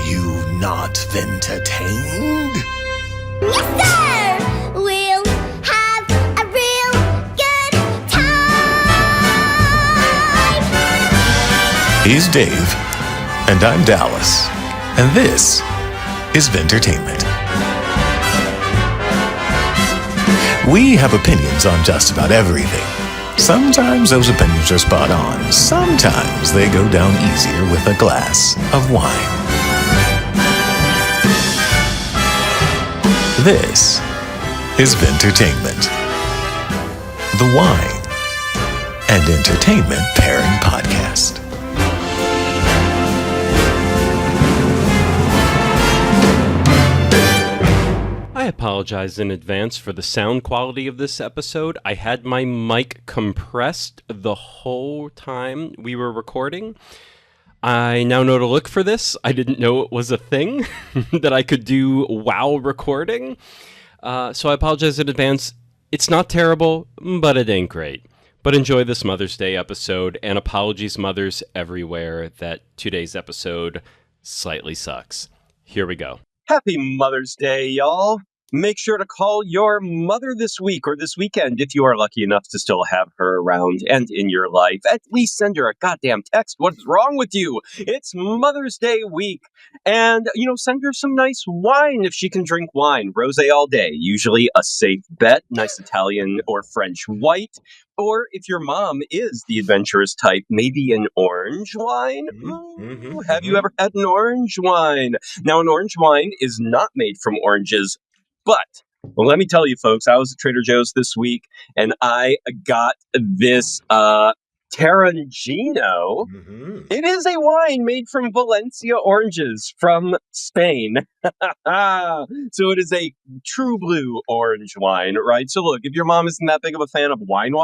you not entertained? Yes, sir! We'll have a real good time! He's Dave, and I'm Dallas, and this is Vintertainment. We have opinions on just about everything. Sometimes those opinions are spot on. Sometimes they go down easier with a glass of wine. This is Vintertainment, the wine and entertainment pairing podcast. I apologize in advance for the sound quality of this episode. I had my mic compressed the whole time we were recording. I now know to look for this. I didn't know it was a thing that I could do while recording. So I apologize in advance. It's not terrible, but it ain't great. But enjoy this Mother's Day episode, and apologies, mothers everywhere, that today's episode slightly sucks. Here we go. Happy Mother's Day, y'all. Make sure to call your mother this week or this weekend if you are lucky enough to still have her around and in your life. At least send her a goddamn text. What's wrong with you? It's Mother's Day week. And, send her some nice wine if she can drink wine. Rosé all day. Usually a safe bet. Nice Italian or French white. Or if your mom is the adventurous type, maybe an orange wine. Have you ever had an orange wine? Now, an orange wine is not made from oranges, but let me tell you, folks, I was at Trader Joe's this week, and I got this Tarangino. It is a wine made from Valencia oranges from Spain. So it is a true blue orange wine, right? So look, if your mom isn't that big of a fan of wine,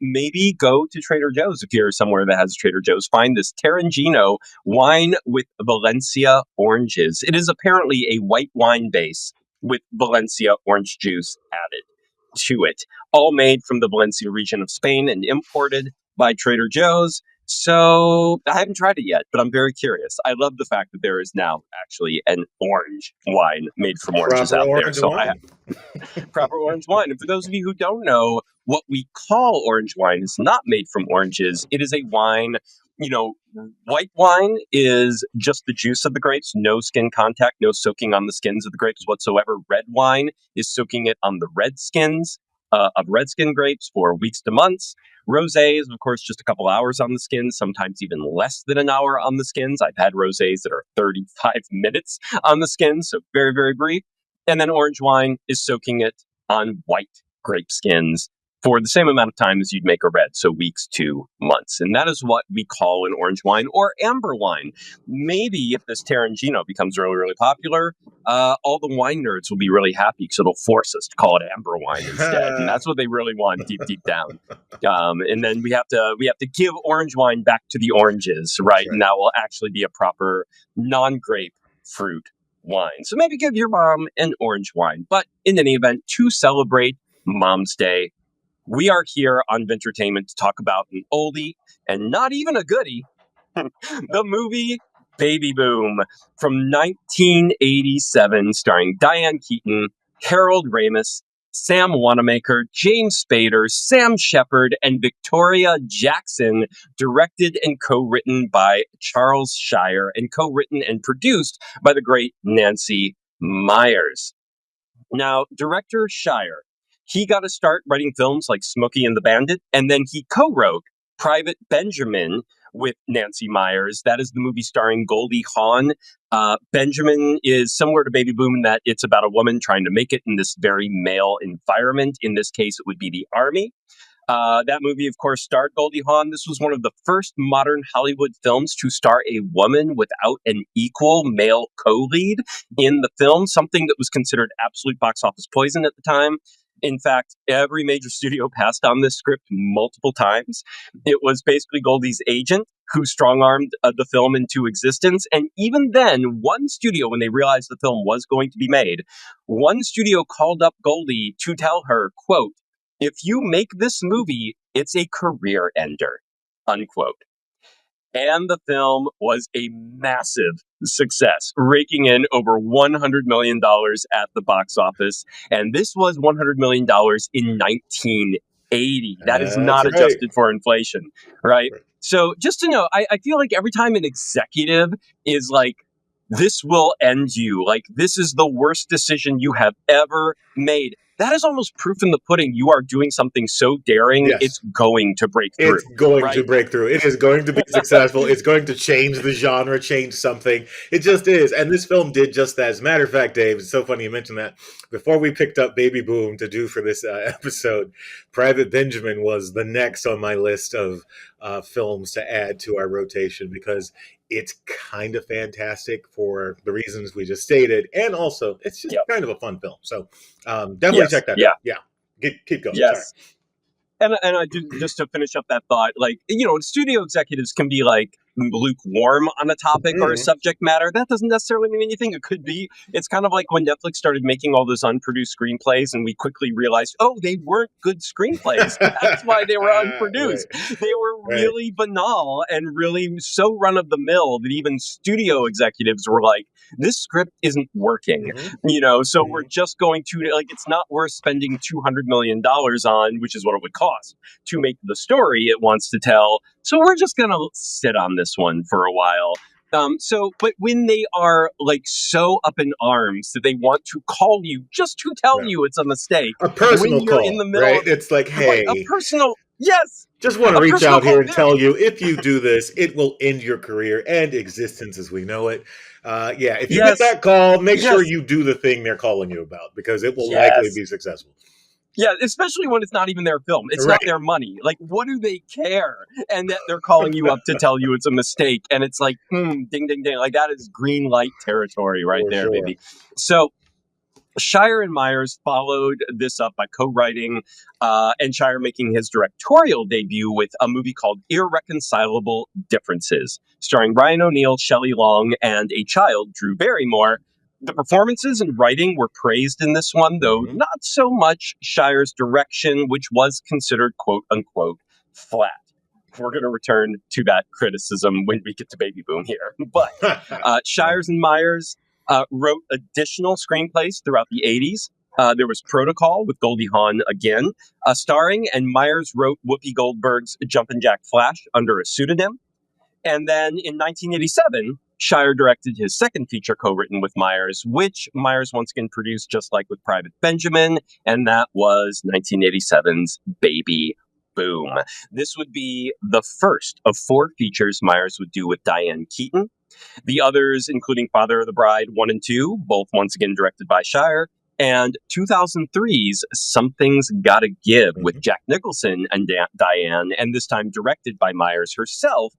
maybe go to Trader Joe's. If you're somewhere that has Trader Joe's, find this Tarangino wine with Valencia oranges. It is apparently a white wine base with Valencia orange juice added to it. All made from the Valencia region of Spain and imported by Trader Joe's. So I haven't tried it yet, but I'm very curious. I love the fact that there is now actually an orange wine made from oranges Proper out there. orange So wine. I have proper orange wine. And for those of you who don't know, what we call orange wine is not made from oranges. It is a wine. White wine is just the juice of the grapes, no skin contact, no soaking on the skins of the grapes whatsoever. Red wine is soaking it on the red skins of red skin grapes for weeks to months. Rosé is, of course, just a couple hours on the skins, sometimes even less than an hour on the skins. I've had rosés that are 35 minutes on the skins, so very, very brief. And then orange wine is soaking it on white grape skins for the same amount of time as you'd make a red, so weeks to months. And that is what we call an orange wine or amber wine. Maybe if this Tarangino becomes really, really popular, all the wine nerds will be really happy because it'll force us to call it amber wine instead. And that's what they really want deep, deep down. And then we have to give orange wine back to the oranges, right? And that will actually be a proper non-grape fruit wine. So maybe give your mom an orange wine. But in any event, to celebrate Mom's Day, we are here on Vintertainment to talk about an oldie and not even a goodie, the movie Baby Boom from 1987, starring Dianne Keaton, Harold Ramis, Sam Wanamaker, James Spader, Sam Shephard, and Victoria Jackson, directed and co-written by Charles Shire and co-written and produced by the great Nancy Meyers. Now, director Shire, he got to start writing films like Smokey and the Bandit, and then he co-wrote Private Benjamin with Nancy Meyers. That is the movie starring Goldie Hawn. Benjamin is similar to Baby Boom in that it's about a woman trying to make it in this very male environment. In this case, it would be the army. That movie, of course, starred Goldie Hawn. This was one of the first modern Hollywood films to star a woman without an equal male co-lead in the film, something that was considered absolute box office poison at the time. In fact, every major studio passed on this script multiple times. It was basically Goldie's agent who strong-armed the film into existence. And even then, one studio, when they realized the film was going to be made, one studio called up Goldie to tell her, quote, "If you make this movie, it's a career ender," unquote. And the film was a massive success, raking in over $100 million at the box office. And this was $100 million in 1980. That is That's not right. adjusted for inflation, right? So just to know, I feel like every time an executive is like, this will end you, like, this is the worst decision you have ever made, that is almost proof in the pudding. You are doing something so daring, Yes. it's going to break through. It's going right? to break through. It is going to be successful. It's going to change the genre, change something. It just is. And this film did just that. As a matter of fact, Dave, it's so funny you mentioned that. Before we picked up Baby Boom to do for this episode, Private Benjamin was the next on my list of films to add to our rotation because it's kind of fantastic for the reasons we just stated. And also, it's just kind of a fun film. So definitely check that out. Yeah. Keep going. Yes. Sorry. And I do, just to finish up that thought, like, studio executives can be like lukewarm on a topic or a subject matter. That doesn't necessarily mean anything. It could be. It's kind of like when Netflix started making all those unproduced screenplays and we quickly realized, oh, they weren't good screenplays. That's why they were unproduced. Right. They were really banal and really so run of the mill that even studio executives were like, this script isn't working, so we're just going to, like, it's not worth spending $200 million on, which is what it would cost to make the story it wants to tell. So we're just going to sit on this one for a while. But when they are like so up in arms that they want to call you just to tell you it's a mistake, a personal when you're call, in the middle, right? It's like, hey, a personal, yes. Just want to reach out here and tell you, if you do this, it will end your career and existence as we know it. If you get that call, make sure you do the thing they're calling you about because it will likely be successful. Yeah, especially when it's not even their film. It's not their money. Like, what do they care? And that they're calling you up to tell you it's a mistake. And it's like, ding, ding, ding. Like, that is green light territory right there, baby. So Shire and Meyers followed this up by co-writing and Shire making his directorial debut with a movie called Irreconcilable Differences, starring Ryan O'Neal, Shelley Long, and a child, Drew Barrymore. The performances and writing were praised in this one, though not so much Shire's direction, which was considered, quote unquote, flat. We're going to return to that criticism when we get to Baby Boom here. But Shires and Meyers wrote additional screenplays throughout the 80s. There was Protocol with Goldie Hawn again, starring, and Meyers wrote Whoopi Goldberg's Jumpin' Jack Flash under a pseudonym. And then in 1987, Shire directed his second feature co-written with Meyers, which Meyers once again produced just like with Private Benjamin, and that was 1987's Baby Boom. This would be the first of 4 features Meyers would do with Dianne Keaton. The others, including Father of the Bride 1 and 2, both once again directed by Shire, and 2003's Something's Gotta Give with Jack Nicholson and Dianne, and this time directed by Meyers herself.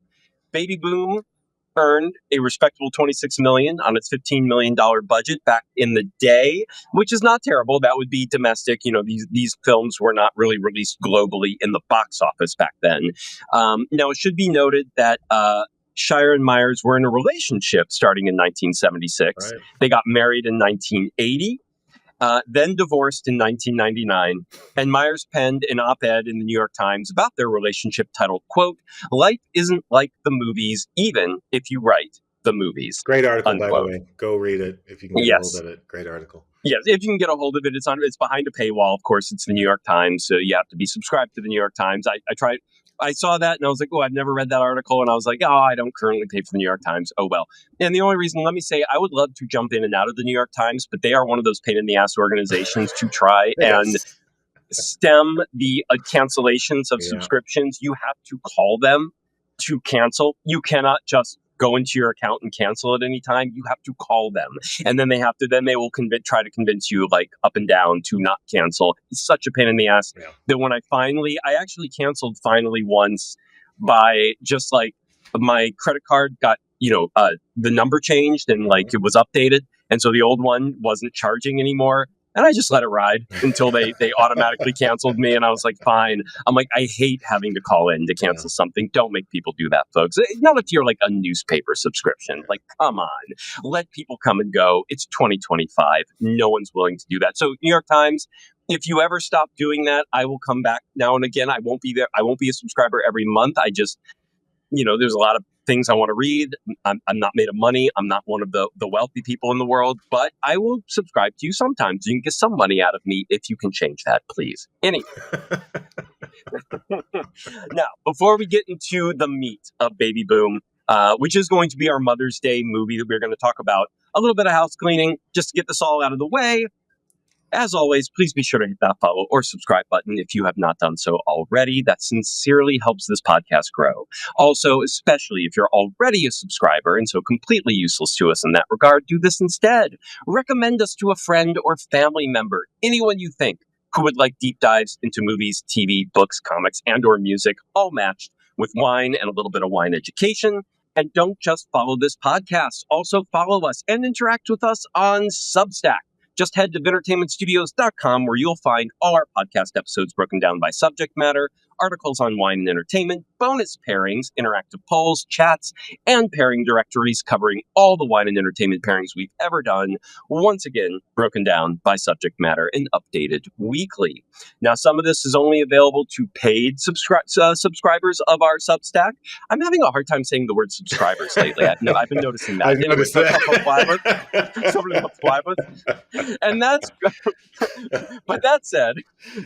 Baby Boom earned a respectable $26 million on its $15 million budget back in the day, which is not terrible. That would be domestic. These films were not really released globally in the box office back then. Now, it should be noted that Shire and Meyers were in a relationship starting in 1976. Right. They got married in 1980. Then divorced in 1999, and Meyers penned an op-ed in the New York Times about their relationship titled, quote, "Life isn't like the movies, even if you write the movies." Great article, unquote. By the way. Go read it if you can get a hold of it. Great article. Yes, if you can get a hold of it. It's behind a paywall. Of course, it's the New York Times, so you have to be subscribed to the New York Times. I saw that and I was like, oh, I've never read that article. And I was like, oh, I don't currently pay for the New York Times. Oh, well. And the only reason, let me say, I would love to jump in and out of the New York Times, but they are one of those pain in the ass organizations to try and stem the cancellations of subscriptions. You have to call them to cancel. You cannot just go into your account and cancel at any time. You have to call them. And then they will try to convince you like up and down to not cancel. It's such a pain in the ass that when I actually canceled finally once by just like my credit card got, the number changed and like it was updated. And so the old one wasn't charging anymore. And I just let it ride until they automatically canceled me. And I was like, fine. I'm like, I hate having to call in to cancel something. Don't make people do that, folks. Not if you're like a newspaper subscription. Like, come on. Let people come and go. It's 2025. No one's willing to do that. So New York Times, if you ever stop doing that, I will come back now and again. I won't be there. I won't be a subscriber every month. I just, there's a lot of things I want to read. I'm not made of money. I'm not one of the wealthy people in the world, but I will subscribe to you sometimes. You can get some money out of me if you can change that, please. Anyway. Now, before we get into the meat of Baby Boom, which is going to be our Mother's Day movie that we're going to talk about, a little bit of house cleaning just to get this all out of the way. As always, please be sure to hit that follow or subscribe button if you have not done so already. That sincerely helps this podcast grow. Also, especially if you're already a subscriber and so completely useless to us in that regard, do this instead. Recommend us to a friend or family member, anyone you think who would like deep dives into movies, TV, books, comics, and or music, all matched with wine and a little bit of wine education. And don't just follow this podcast. Also follow us and interact with us on Substack. Just head to entertainmentstudios.com where you'll find all our podcast episodes broken down by subject matter, articles on wine and entertainment, bonus pairings, interactive polls, chats, and pairing directories covering all the wine and entertainment pairings we've ever done, once again broken down by subject matter and updated weekly. Now, some of this is only available to paid subscribers of our Substack. I'm having a hard time saying the word subscribers lately. I've been noticing that. I've noticed that. And that's, but that said,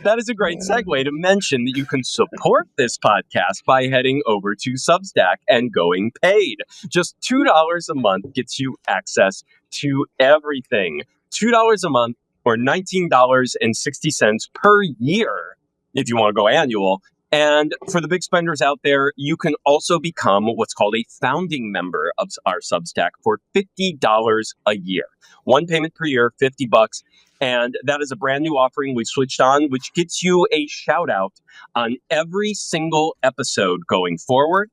that is a great segue to mention that you can support this podcast by heading over to Substack and going paid. Just $2 a month gets you access to everything. $2 a month or $19.60 per year if you want to go annual. And for the big spenders out there, you can also become what's called a founding member of our Substack for $50 a year. One payment per year, $50. And that is a brand new offering we've switched on, which gets you a shout out on every single episode going forward,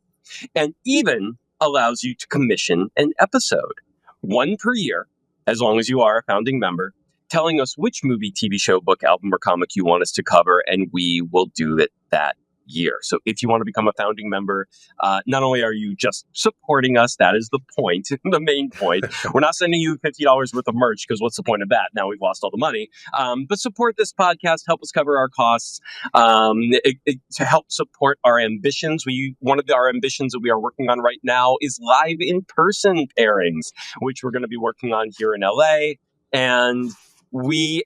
and even allows you to commission an episode, one per year, as long as you are a founding member, telling us which movie, TV show, book, album, or comic you want us to cover, and we will do it that year. So if you want to become a founding member, not only are you just supporting us, that is the point, the main point. We're not sending you $50 worth of merch because what's the point of that? Now we've lost all the money. But support this podcast, help us cover our costs, to help support our ambitions. One of our ambitions that we are working on right now is live in-person pairings, which we're going to be working on here in LA. And we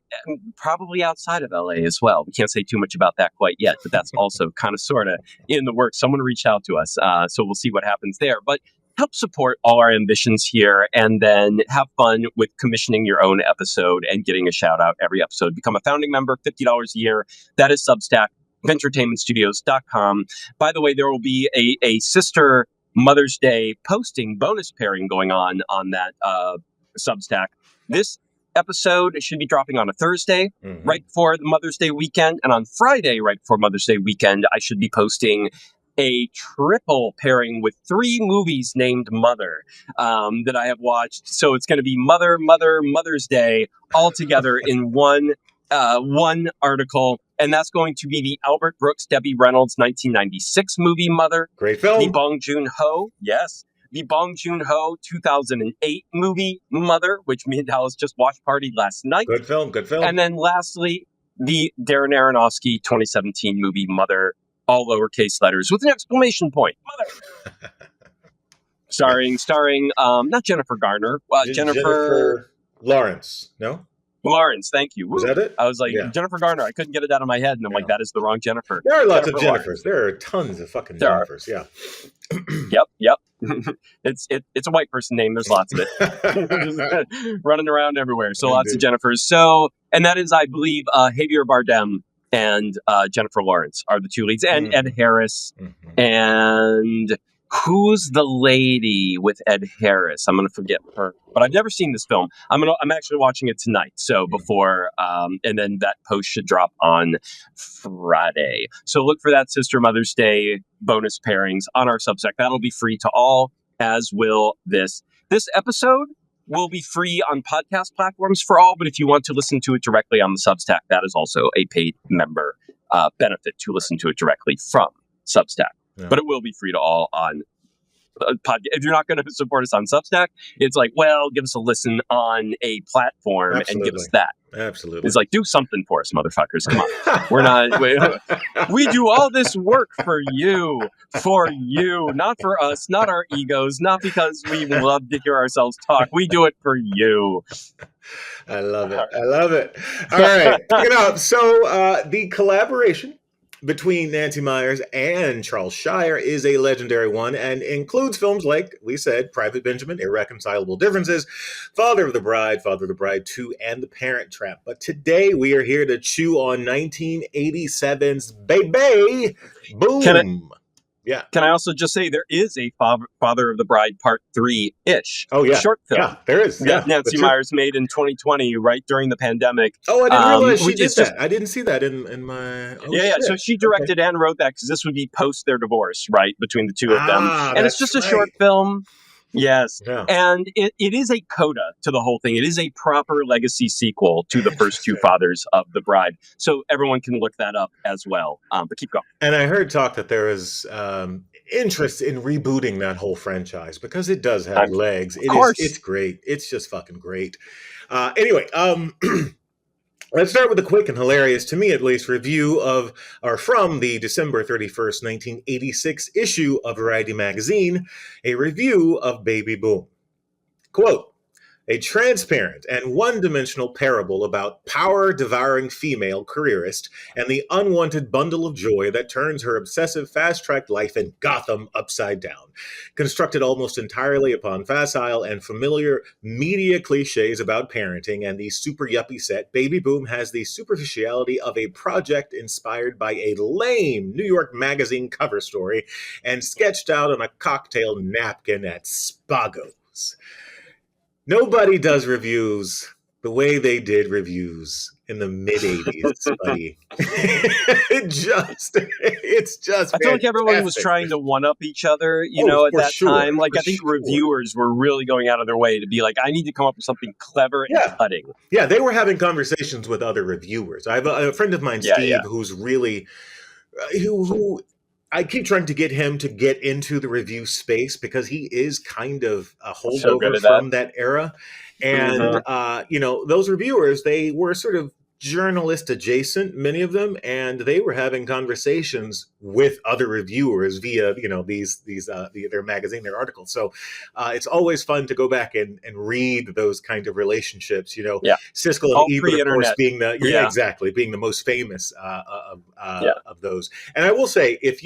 probably outside of LA as well. We can't say too much about that quite yet, but that's also kind of sort of in the works. Someone reached out to us, so we'll see what happens there. But help support all our ambitions here and then have fun with commissioning your own episode and getting a shout out every episode. Become a founding member, $50 a year. That is Substack, entertainmentstudios.com. By the way, there will be a sister Mother's Day posting bonus pairing going on that Substack. This episode should be dropping on a Thursday, right before the Mother's Day weekend. And on Friday, right before Mother's Day weekend, I should be posting a triple pairing with 3 movies named Mother that I have watched. So it's going to be Mother's Day all together in one article. And that's going to be the Albert Brooks, Debbie Reynolds 1996 movie Mother. Great film. The Bong Joon-ho, yes. The Bong Joon-ho 2008 movie Mother, which me and Dallas just watched partied last night. Good film. And then lastly, the Darren Aronofsky 2017 movie Mother, all lowercase letters with an exclamation point. Mother. starring not Jennifer Garner, Jennifer Lawrence. No? Lawrence, thank you. Was that it? I was like, yeah. Jennifer Garner. I couldn't get it out of my head, and I'm like, that is the wrong Jennifer. There are lots of Jennifers. There are tons of fucking Jennifers. Yeah. Yep. It's a white person name. There's lots of it running around everywhere. So lots of Jennifers. So, and that is, I believe, Javier Bardem and Jennifer Lawrence are the 2 leads, and Ed Harris. And who's the lady with Ed Harris? I'm going to forget her, but I've never seen this film. I'm actually watching it tonight. So before, and then that post should drop on Friday. So look for that Sister Mother's Day bonus pairings on our Substack. That'll be free to all, as will this. This episode will be free on podcast platforms for all, but if you want to listen to it directly on the Substack, that is also a paid member benefit to listen to it directly from Substack. Yeah. But it will be free to all on if you're not going to support us on Substack, it's like, well, give us a listen on a platform and give us that. Absolutely. It's like, do something for us, motherfuckers. Come on. We're not, we do all this work for you, not for us, not our egos, not because we love to hear ourselves talk. We do it for you. I love it. I love it. All right. Check it out. So the collaboration between Nancy Meyers and Charles Shire is a legendary one and includes films like, we said, Private Benjamin, Irreconcilable Differences, Father of the Bride 2, and The Parent Trap. But today we are here to chew on 1987's Baby Boom. Yeah. Can I also just say there is a Father of the Bride Part 3-ish short film. Yeah, there is. Yeah, Nancy Meyers made in 2020, right during the pandemic. Oh, I didn't realize she did that. I didn't see that in my... So she directed and wrote that because this would be post their divorce, right, between the two of them. And it's just a short film. Yes. Yeah. And it is a coda to the whole thing. It is a proper legacy sequel to the first two Fathers of the Bride. So everyone can look that up as well. But keep going. And I heard talk that there is interest in rebooting that whole franchise because it does have legs. It's great. It's just fucking great. Anyway, let's start with a quick and hilarious, to me at least, review from the December 31st, 1986 issue of Variety magazine, a review of Baby Boom. Quote, a transparent and one-dimensional parable about power-devouring female careerist and the unwanted bundle of joy that turns her obsessive fast-tracked life in Gotham upside down. Constructed almost entirely upon facile and familiar media cliches about parenting and the super yuppie set, Baby Boom has the superficiality of a project inspired by a lame New York Magazine cover story and sketched out on a cocktail napkin at Spago's. Nobody does reviews the way they did reviews in the mid-'80s, buddy. It's just I feel like everyone was trying to one-up each other, at that time. Like, I think reviewers were really going out of their way to be like, I need to come up with something clever and cutting. Yeah, they were having conversations with other reviewers. I have a friend of mine, Steve, who's really... who I keep trying to get him to get into the review space because he is kind of a holdover from that era. And, those reviewers, they were sort of journalist adjacent, many of them, and they were having conversations with other reviewers via, their magazine, their articles. So it's always fun to go back and read those kind of relationships, Siskel and Ebert, of course, being being the most famous of those. And I will say, if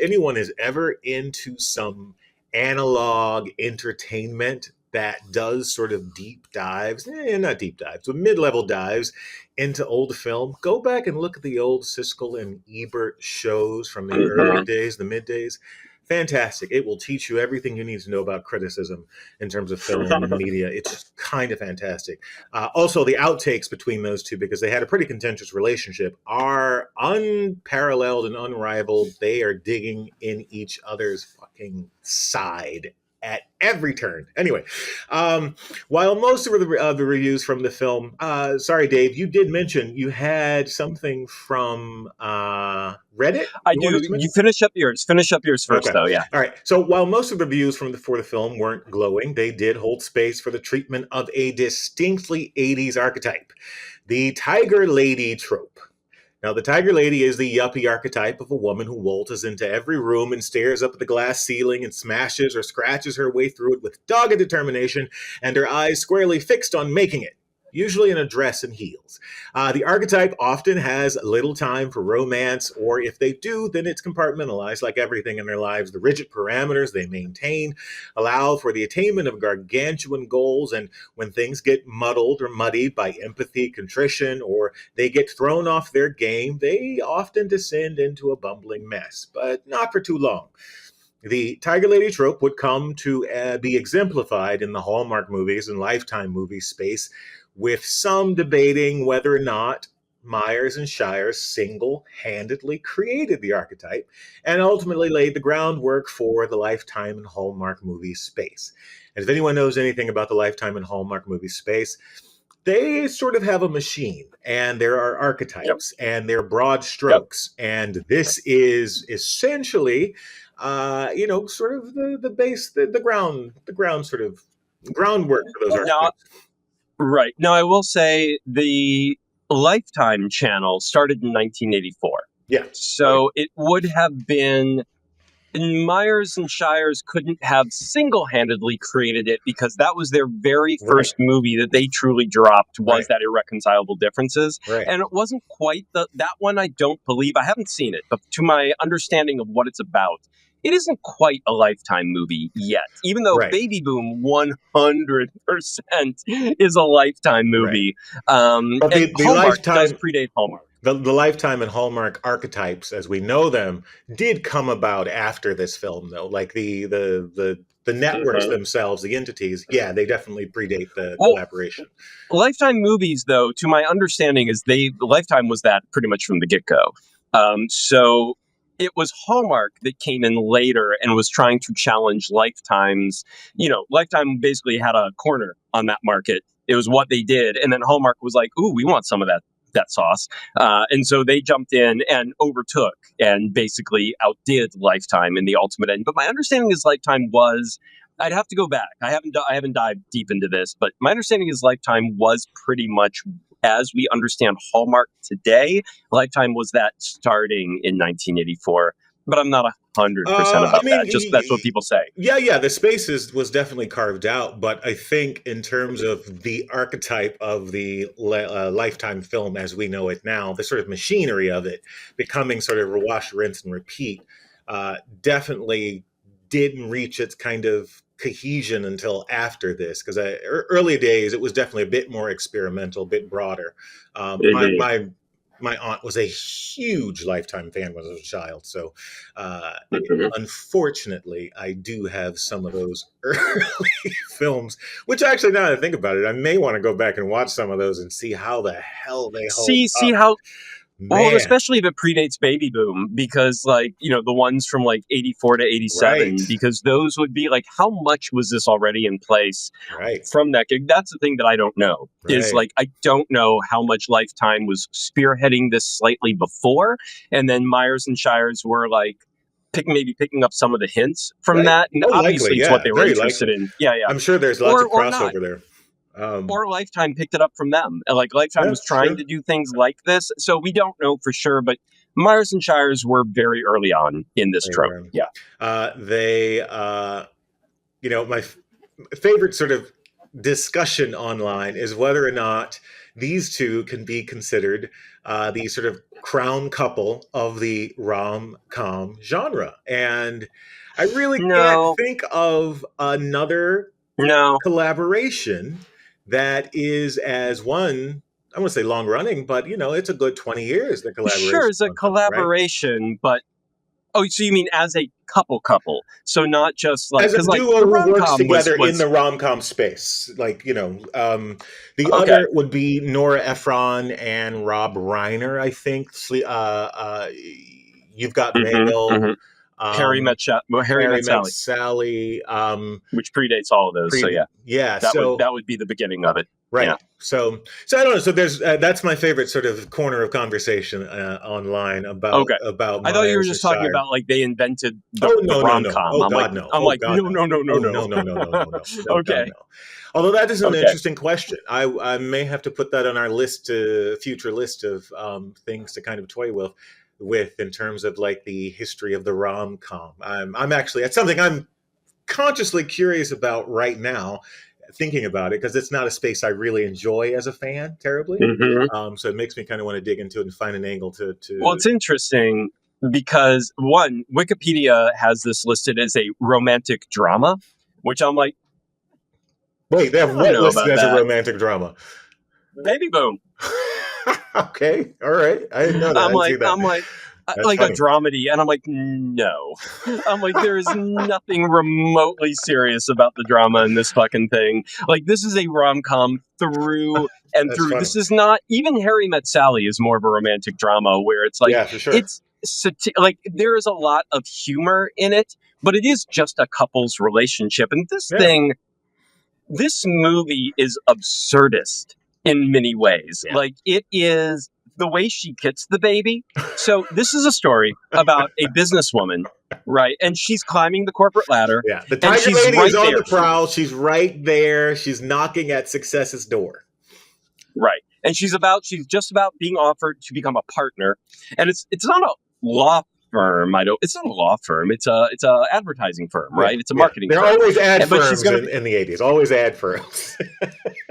anyone is ever into some analog entertainment that does sort of deep dives, not deep dives, but mid-level dives into old film, go back and look at the old Siskel and Ebert shows from the early days, the mid days. Fantastic. It will teach you everything you need to know about criticism in terms of film and media. It's kind of fantastic. Also, the outtakes between those two, because they had a pretty contentious relationship, are unparalleled and unrivaled. They are digging in each other's fucking side at every turn. Anyway, while most of the reviews from the film, sorry, Dave, you did mention you had something from Reddit? I do. You finish up yours. Finish up yours first, though, yeah. All right. So while most of the reviews for the film weren't glowing, they did hold space for the treatment of a distinctly 80s archetype, the Tiger Lady trope. Now, the Tiger Lady is the yuppie archetype of a woman who waltzes into every room and stares up at the glass ceiling and smashes or scratches her way through it with dogged determination and her eyes squarely fixed on making it, usually in a dress and heels. The archetype often has little time for romance, or if they do, then it's compartmentalized like everything in their lives. The rigid parameters they maintain allow for the attainment of gargantuan goals, and when things get muddled or muddied by empathy, contrition, or they get thrown off their game, they often descend into a bumbling mess, but not for too long. The Tiger Lady trope would come to be exemplified in the Hallmark movies and Lifetime movie space, with some debating whether or not Meyers and Shire single-handedly created the archetype and ultimately laid the groundwork for the Lifetime and Hallmark movie space. And if anyone knows anything about the Lifetime and Hallmark movie space, they sort of have a machine, and there are archetypes, and there are broad strokes, and this is essentially, sort of the base, the ground sort of groundwork for those Now, archetypes. right. Now, I will say the Lifetime channel started in 1984. Yeah. So it would have been, Myers and Shires couldn't have single-handedly created it because that was their very first movie that they truly dropped, was that Irreconcilable Differences. Right. And it wasn't quite that one, I don't believe. I haven't seen it, but to my understanding of what it's about, it isn't quite a Lifetime movie yet, even though Baby Boom 100% is a Lifetime movie. But the Hallmark Lifetime does predate Hallmark. The Lifetime and Hallmark archetypes, as we know them, did come about after this film, though. Like the networks themselves, the entities, they definitely predate the collaboration. Lifetime movies, though, to my understanding, is Lifetime was that pretty much from the get-go. So it was Hallmark that came in later and was trying to challenge Lifetime's. Lifetime basically had a corner on that market. It was what they did, and then Hallmark was like, "Ooh, we want some of that sauce," and so they jumped in and overtook and basically outdid Lifetime in the ultimate end. But my understanding is Lifetime was, I'd have to go back. I haven't dived deep into this, but my understanding is Lifetime was pretty much as we understand Hallmark today. Lifetime was that starting in 1984. But I'm not 100% about that. Just that's what people say. Yeah. The space was definitely carved out, but I think in terms of the archetype of the Lifetime film as we know it now, the sort of machinery of it becoming sort of wash, rinse, and repeat, definitely didn't reach its kind of cohesion until after this. Because early days, it was definitely a bit more experimental, a bit broader. My aunt was a huge Lifetime fan when I was a child. So, unfortunately, I do have some of those early films, which actually, now that I think about it, I may want to go back and watch some of those and see how the hell they hold see up. how... Man. Well, especially if it predates Baby Boom, because the ones from 84 to 87, because those would be how much was this already in place from that gig? That's the thing that I don't know is I don't know how much Lifetime was spearheading this slightly before. And then Myers and Shires were picking up some of the hints from that. And obviously it's what they were interested in. Yeah. I'm sure there's lots of crossover there. Or Lifetime picked it up from them. Lifetime was trying to do things like this. So we don't know for sure, but Myers and Shires were very early on in this trope. Yeah. My favorite sort of discussion online is whether or not these two can be considered the sort of crown couple of the rom-com genre. And I really can't think of another collaboration that is as one, I won't say long running, but it's a good 20 years, the collaboration. Sure, it's a collaboration, but so you mean as a couple? So not just as a duo who works together in the rom-com space. The other would be Nora Ephron and Rob Reiner, I think. You've got Mail. Harry Met Sally, which predates all of those. That would be the beginning of it, right? Yeah. So I don't know. So there's that's my favorite sort of corner of conversation online about. I thought you were just talking about they invented the rom-com. No. Okay. Although that is an interesting question. I may have to put that on our future list of things to kind of toy with in terms of the history of the rom-com. I'm actually, it's something I'm consciously curious about right now, thinking about it, because it's not a space I really enjoy as a fan terribly. So it makes me kind of want to dig into it and find an angle to. Well, it's interesting because Wikipedia has this listed as a romantic drama, which I'm like, wait, they have what listed as a romantic drama? Baby Boom. Okay, all right. I didn't know that. I'm like a dramedy, and I'm like, no. I'm like, there is nothing remotely serious about the drama in this fucking thing. This is a rom-com through and through. Funny. This is not, even Harry Met Sally is more of a romantic drama where it's for sure. It's there is a lot of humor in it, but it is just a couple's relationship. And this movie is absurdist in many ways. Yeah. Like, it is the way she gets the baby. So this is a story about a businesswoman, right? And she's climbing the corporate ladder. Yeah, the and Tiger she's Lady right is on there. the prowl. She's right there. She's knocking at success's door. Right. And she's just about being offered to become a partner. And it's not a law firm. It's not a law firm. It's a advertising firm, right? It's a marketing They're firm. always ad But she's firms gonna in the 80s. Always ad firms.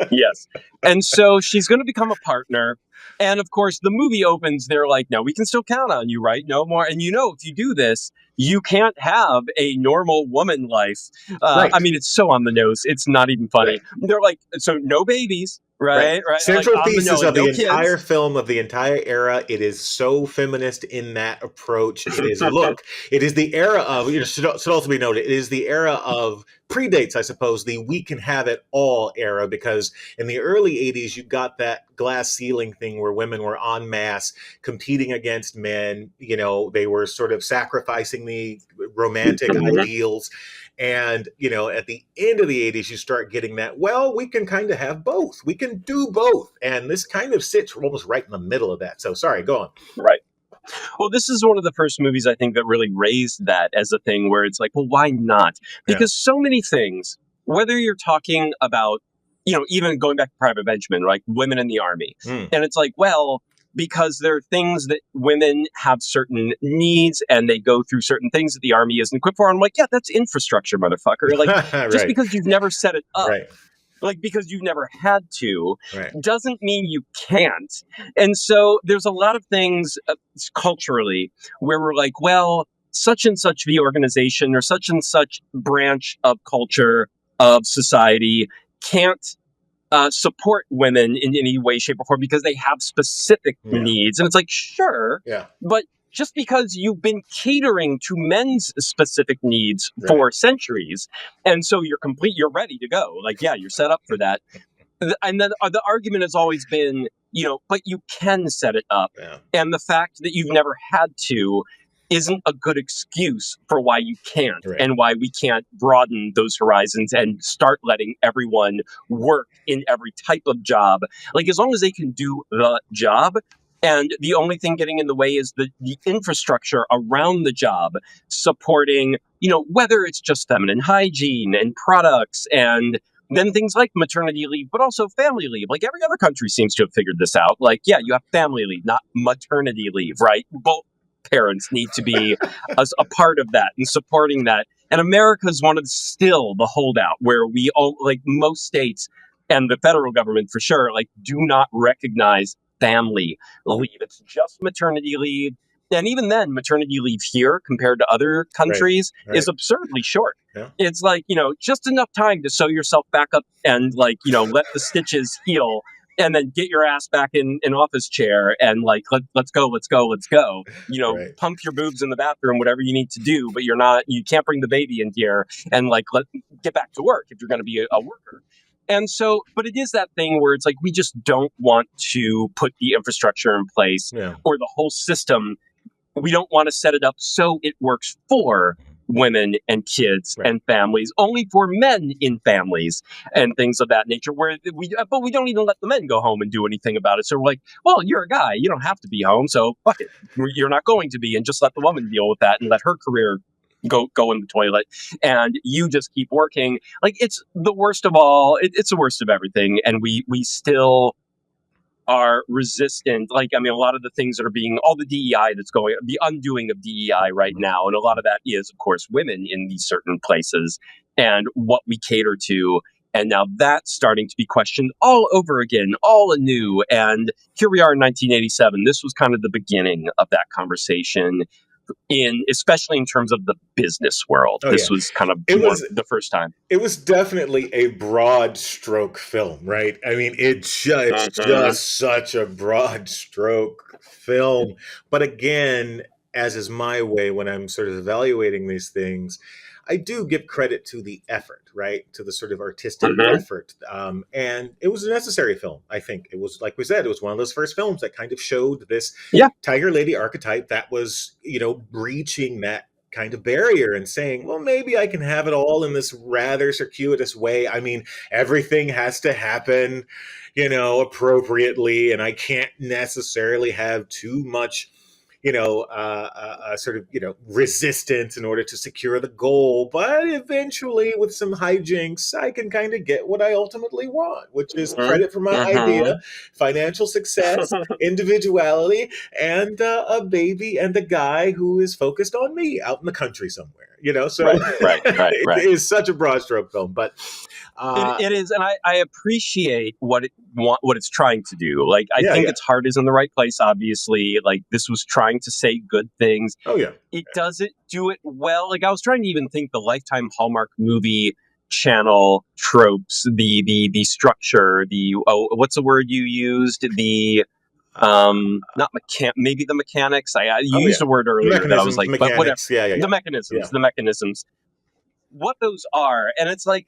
Yes. And so she's going to become a partner. And of course, the movie opens, they're like, no, we can still count on you, right? No more. And if you do this, you can't have a normal woman life. Right. I mean, it's so on the nose. It's not even funny. Right. They're like, so no babies, right? Central Like, thesis of no the entire kids. film, of the entire era. It is so feminist in that approach. It is, look, it is the era of, should also be noted, it is the era of, predates, I suppose, the we can have it all era, because in the early 80s, you got that glass ceiling thing where women were en masse competing against men. They were sort of sacrificing the romantic ideals. And, at the end of the 80s, you start getting that, well, we can kind of have both. We can do both. And this kind of sits almost right in the middle of that. So sorry, go on. Right. Well, this is one of the first movies, I think, that really raised that as a thing where it's like, well, why not? Because so many things, whether you're talking about, even going back to Private Benjamin, like women in the army. And it's like, well, because there are things that women have certain needs and they go through certain things that the army isn't equipped for. I'm like, yeah, that's infrastructure, motherfucker. Like, just because you've never set it up. Right. Like, because you've never had to, right. doesn't mean you can't. And so there's a lot of things culturally where we're like, well, such and such the organization or such and such branch of culture of society can't support women in any way, shape, or form because they have specific needs. And it's like, sure, but just because you've been catering to men's specific needs for centuries, and so you're ready to go. Like, yeah, you're set up for that. And then the argument has always been, but you can set it up. Yeah. And the fact that you've never had to isn't a good excuse for why you can't and why we can't broaden those horizons and start letting everyone work in every type of job. Like, as long as they can do the job, and the only thing getting in the way is the infrastructure around the job supporting, whether it's just feminine hygiene and products and then things like maternity leave, but also family leave. Like, every other country seems to have figured this out. Like, yeah, you have family leave, not maternity leave, right? Both parents need to be a part of that and supporting that. And America's still the holdout where we all, like most states and the federal government for sure, like, do not recognize family leave. It's just maternity leave. And even then, maternity leave here compared to other countries is absurdly short. Yeah. It's like, just enough time to sew yourself back up and let the stitches heal and then get your ass back in an office chair and let's go. Pump your boobs in the bathroom, whatever you need to do, but you can't bring the baby in here and get back to work if you're going to be a worker. And so, but it is that thing where it's like, we just don't want to put the infrastructure in place or the whole system. We don't want to set it up so it works for women and kids and families, only for men in families and things of that nature, but we don't even let the men go home and do anything about it. So we're like, well, you're a guy, you don't have to be home, so fuck it. You're not going to be, and just let the woman deal with that and let her career go in the toilet, and you just keep working. Like, it's the worst of all. It's the worst of everything, and we still are resistant. Like, I mean, a lot of the things that are all the DEI that's going, the undoing of DEI right now, and a lot of that is, of course, women in these certain places and what we cater to. And now that's starting to be questioned all over again, all anew. And here we are in 1987. This was kind of the beginning of that conversation, especially in terms of the business world. This was kind of the first time. It was definitely a broad stroke film, right? I mean, it's just such a broad stroke film. But again, as is my way when I'm sort of evaluating these things, I do give credit to the effort, right? To the sort of artistic effort. And it was a necessary film, I think. It was, like we said, it was one of those first films that kind of showed this Tiger Lady archetype that was, reaching that kind of barrier and saying, well, maybe I can have it all in this rather circuitous way. I mean, everything has to happen, appropriately, and I can't necessarily have too much sort of, resistance in order to secure the goal. But eventually, with some hijinks, I can kind of get what I ultimately want, which is credit for my idea, financial success, individuality, and a baby and a guy who is focused on me out in the country somewhere. So right. it is such a broad stroke film, but it is, and I appreciate what it's trying to do. Like, I think its heart is in the right place. Obviously, like, this was trying to say good things. Oh yeah, it doesn't do it well. Like, I was trying to even think the Lifetime Hallmark movie channel tropes, the structure, what's the word you used? Not maybe the mechanics. You used a word earlier that I was like, but whatever. The mechanisms. What those are, and it's like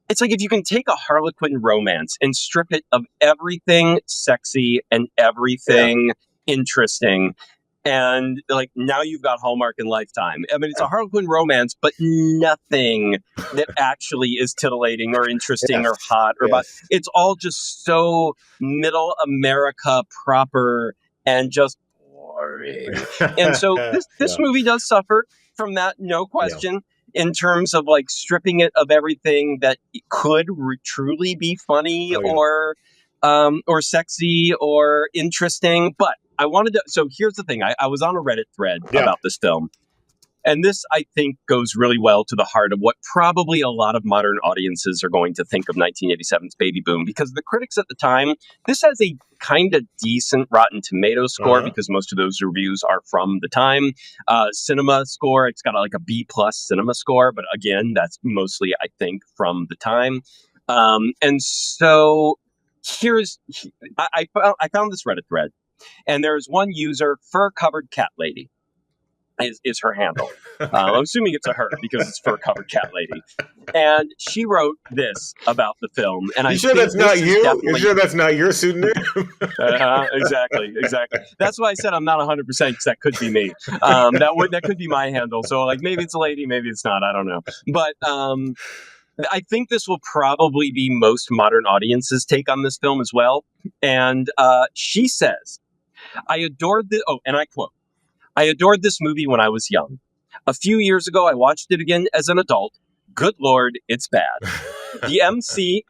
if you can take a Harlequin romance and strip it of everything sexy and everything interesting, and like now you've got Hallmark and Lifetime. I mean, it's a Harlequin romance, but nothing that actually is titillating or interesting or hot or about. It's all just so middle America proper and just boring. And so this movie does suffer from that, no question. In terms of like stripping it of everything that could truly be funny or sexy or interesting. But I wanted to. So here's the thing. I was on a Reddit thread about this film. And this, I think, goes really well to the heart of what probably a lot of modern audiences are going to think of 1987's Baby Boom, because the critics at the time, this has a kind of decent Rotten Tomatoes score because most of those reviews are from the time. Cinema score, it's got like a B+ cinema score, but again, that's mostly, I think, from the time. And so I found this Reddit thread, and there's one user, Fur-Covered Cat Lady. Is her handle. I'm assuming it's a her because it's Fur-Covered Cat Lady. And she wrote this about the film. And you sure that's not you? You sure that's not your pseudonym? Exactly. That's why I said I'm not 100% because that could be me. That could be my handle. So like maybe it's a lady, maybe it's not. I don't know. But I think this will probably be most modern audiences' take on this film as well. And she says, I adored the. Oh, and I quote. I adored this movie when I was young. A few years ago, I watched it again as an adult. Good Lord, it's bad. The MC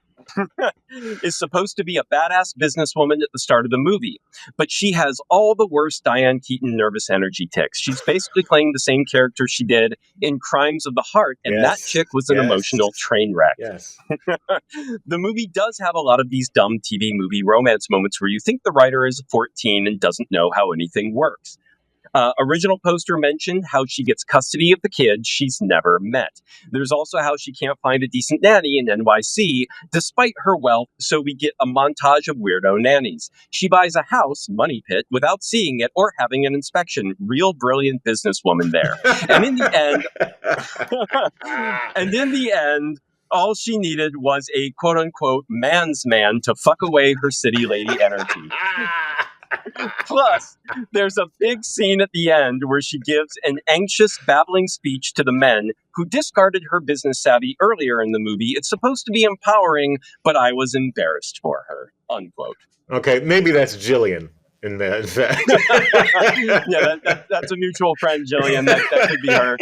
is supposed to be a badass businesswoman at the start of the movie, but she has all the worst Dianne Keaton nervous energy tics. She's basically playing the same character she did in Crimes of the Heart, and that chick was an emotional train wreck. Yes. The movie does have a lot of these dumb TV movie romance moments where you think the writer is 14 and doesn't know how anything works. Original poster mentioned how she gets custody of the kid she's never met. There's also how she can't find a decent nanny in NYC despite her wealth, so we get a montage of weirdo nannies. She buys a house, Money Pit, without seeing it or having an inspection. Real brilliant businesswoman there. And in the end, all she needed was a quote-unquote man's man to fuck away her city lady energy. Plus, there's a big scene at the end where she gives an anxious, babbling speech to the men who discarded her business savvy earlier in the movie. It's supposed to be empowering, but I was embarrassed for her, unquote. Okay, maybe that's Jillian in fact. Yeah, that's a mutual friend, Jillian. That could be her.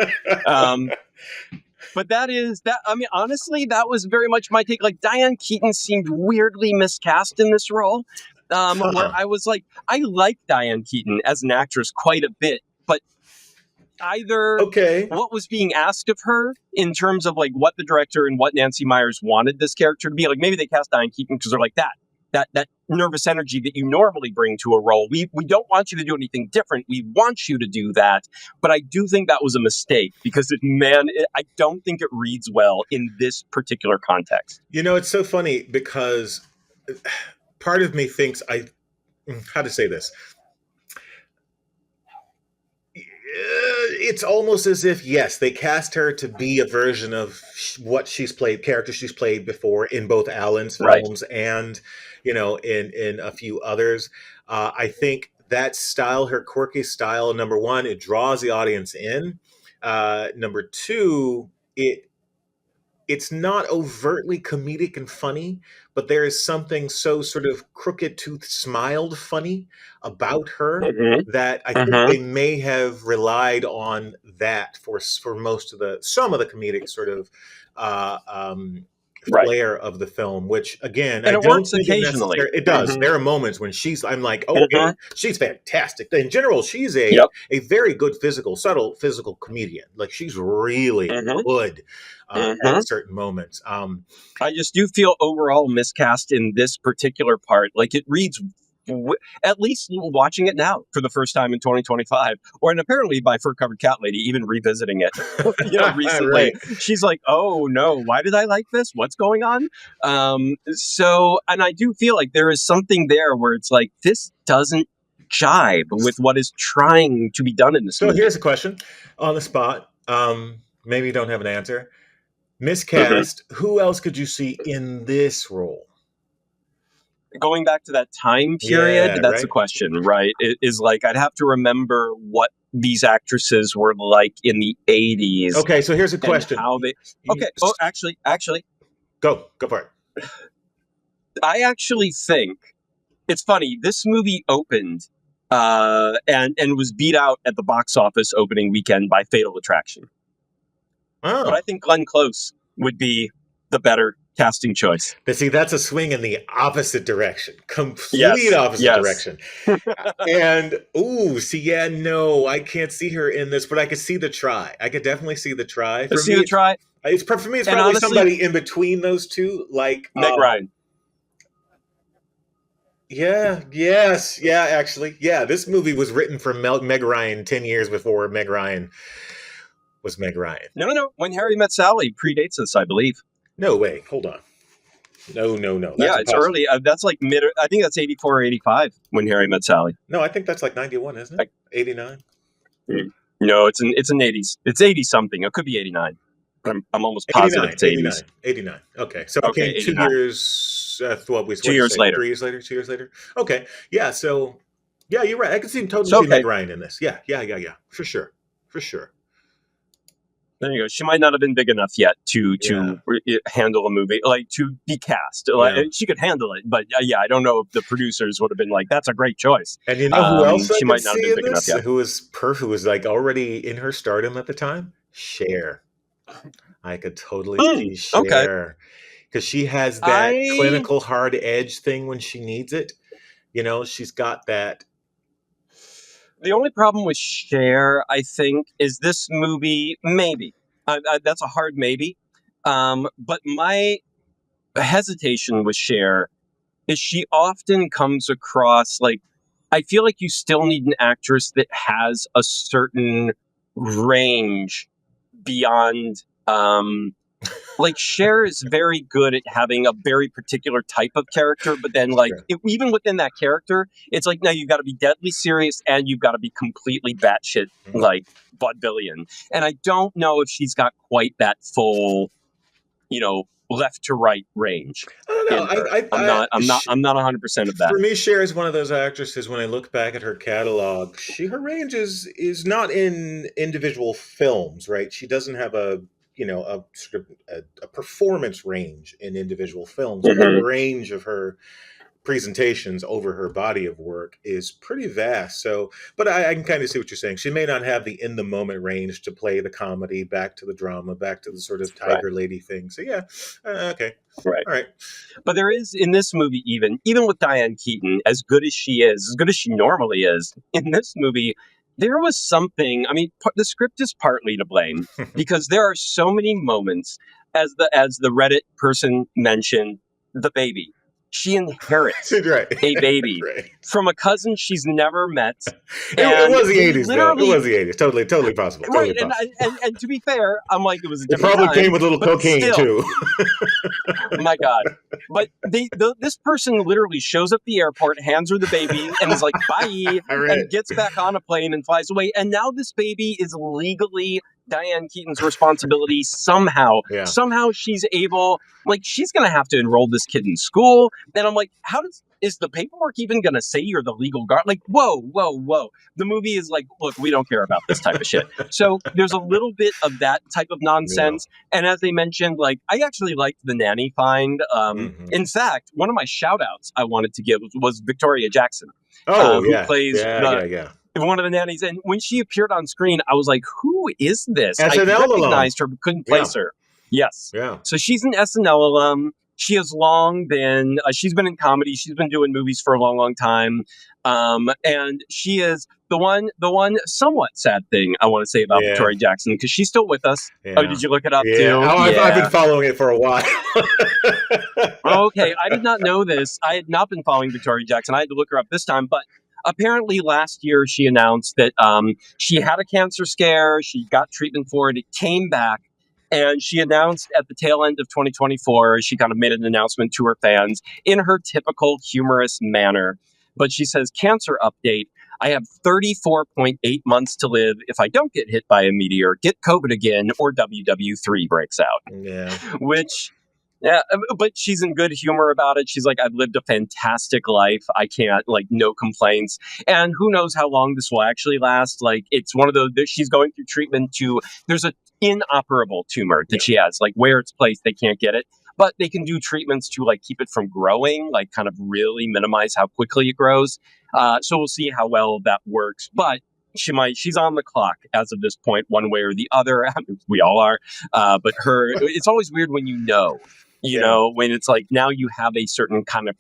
But that is that. I mean, honestly, that was very much my take. Like, Dianne Keaton seemed weirdly miscast in this role. Where I was like, I like Dianne Keaton as an actress quite a bit, but either what was being asked of her in terms of like what the director and what Nancy Meyers wanted this character to be, like maybe they cast Dianne Keaton because they're like that nervous energy that you normally bring to a role. We don't want you to do anything different. We want you to do that. But I do think that was a mistake because I don't think it reads well in this particular context. It's so funny because part of me thinks how to say this? It's almost as if, yes, they cast her to be a version of what character she's played before in both Alan's films and, in a few others. I think that style, her quirky style, number one, it draws the audience in. Number two, it's not overtly comedic and funny, but there is something so sort of crooked tooth smiled funny about her Mm-hmm. that I think Mm-hmm. they may have relied on that for most of some of the comedic sort of uh, um, Right. flair of the film. Which again, And I it don't works think it occasionally. necessarily. It does. Mm-hmm. There are moments when I'm like, okay, Mhm. she's fantastic. In general, she's Yep. a very good subtle physical comedian. Like she's really Mhm. good Mhm. at certain moments. I just do feel overall miscast in this particular part. Like it reads, at least watching it now for the first time in 2025, and apparently by Fur Covered Cat Lady, even revisiting it, recently, Right. she's like, "Oh no, why did I like this? What's going on?" So, and I do feel like there is something there where it's like this doesn't jibe with what is trying to be done in this So movie. here's a question on the spot. Maybe you don't have an answer. Miscast. Who else could you see in this role? Going back to that time period, Yeah, that's right. the question, right? It is like I'd have to remember what these actresses were like in the 80s. Okay, so here's a and question. how they. Okay. Oh, actually, Go for it. I actually think it's funny. This movie opened and was beat out at the box office opening weekend by Fatal Attraction. Oh, But I think Glenn Close would be the better casting choice. but see, that's a swing in the opposite direction, complete Yes, opposite yes. direction. And no, I can't see her in this, but I could see the try. I could definitely see the try. Let's see the try. For me, it's And probably honestly- somebody in between those two, like Meg Ryan. Actually, this movie was written for Meg Ryan 10 years before Meg Ryan was Meg Ryan. No. When Harry Met Sally predates this, I believe. No way. Hold on. No. That's Yeah, it's impossible. early. That's like mid. I think that's 84 or 85 when Harry Met Sally. No, I think that's like 91, isn't it? 89. No, it's an 80s. It's 80 something. It could be 89. But I'm almost positive it's 80s. 89. Okay, so Okay, okay, 2 89. years. 2 years later. 3 years later. 2 years later. Okay, yeah. So yeah, you're right. I can totally So, see Meg okay. Ryan in this. Yeah. For sure. There you go. She might not have been big enough yet to handle a movie, like to be cast. Like, she could handle it, but I don't know if the producers would have been like, "That's a great choice." And you know who else I she could might not have see been in big enough this? yet. Who was like already in her stardom at the time? Cher. I could totally see Cher. Okay. Because she has that clinical hard edge thing when she needs it. She's got that. The only problem with Cher, I think, is this movie, maybe. That's a hard maybe. But my hesitation with Cher is she often comes across like, I feel like you still need an actress that has a certain range beyond, like Cher is very good at having a very particular type of character, but then like even within that character, it's like, now you've got to be deadly serious and you've got to be completely batshit like vaudevillian. And I don't know if she's got quite that full, left to right range. I don't know. I'm not 100% of that. For me, Cher is one of those actresses. When I look back at her catalog, her range is not in individual films, right? She doesn't have a sort of a performance range in individual films. Mhm. The range of her presentations over her body of work is pretty vast. So, but I can kind of see what you're saying. She may not have the in the moment range to play the comedy, back to the drama, back to the sort of tiger lady thing. So okay. Right. All right. But there is in this movie, even with Dianne Keaton, as good as she is, as good as she normally is, in this movie, there was something. I mean, the script is partly to blame because there are so many moments, as the Reddit person mentioned, the baby. She inherits a baby from a cousin she's never met. It was the 80s, though. literally- It was the 80s. Totally possible. Right, Totally possible. and to be fair, I'm like, it was a It different probably time, came with a little but cocaine, still. too. My God. But this person literally shows up at the airport, hands her the baby, and is like, bye, Right. and gets back on a plane and flies away. And now this baby is legally Dianne Keaton's responsibility somehow. Yeah. Somehow she's able, like, she's going to have to enroll this kid in school. And I'm like, is the paperwork even going to say you're the legal guard? Like, whoa. The movie is like, look, we don't care about this type of shit. So there's a little bit of that type of nonsense. Yeah. And as they mentioned, like, I actually liked the nanny find. In fact, one of my shout outs I wanted to give was Victoria Jackson. Who plays one of the nannies. And when she appeared on screen, I was like, who is this? SNL I recognized her, but couldn't place her. Yes. Yeah. So she's an SNL alum. She has long been, she's been in comedy. She's been doing movies for a long, long time. And she is the one somewhat sad thing I want to say about Victoria Jackson, because she's still with us. Yeah. Oh, did you look it up too? I've been following it for a while. Okay. I did not know this. I had not been following Victoria Jackson. I had to look her up this time, but apparently last year she announced that she had a cancer scare. She got treatment for it. It came back. And she announced at the tail end of 2024, she kind of made an announcement to her fans in her typical humorous manner. But she says, cancer update. I have 34.8 months to live if I don't get hit by a meteor, get COVID again, or WW3 breaks out. Yeah. Which... yeah, but she's in good humor about it. She's like, I've lived a fantastic life. I can't, like, no complaints. And who knows how long this will actually last. Like, it's one of those, she's going through treatment there's a inoperable tumor that she has, like, where it's placed, they can't get it. But they can do treatments to, like, keep it from growing, like, kind of really minimize how quickly it grows. So we'll see how well that works. But she's on the clock as of this point, one way or the other. I mean, we all are. But it's always weird when you know, when it's like now you have a certain kind of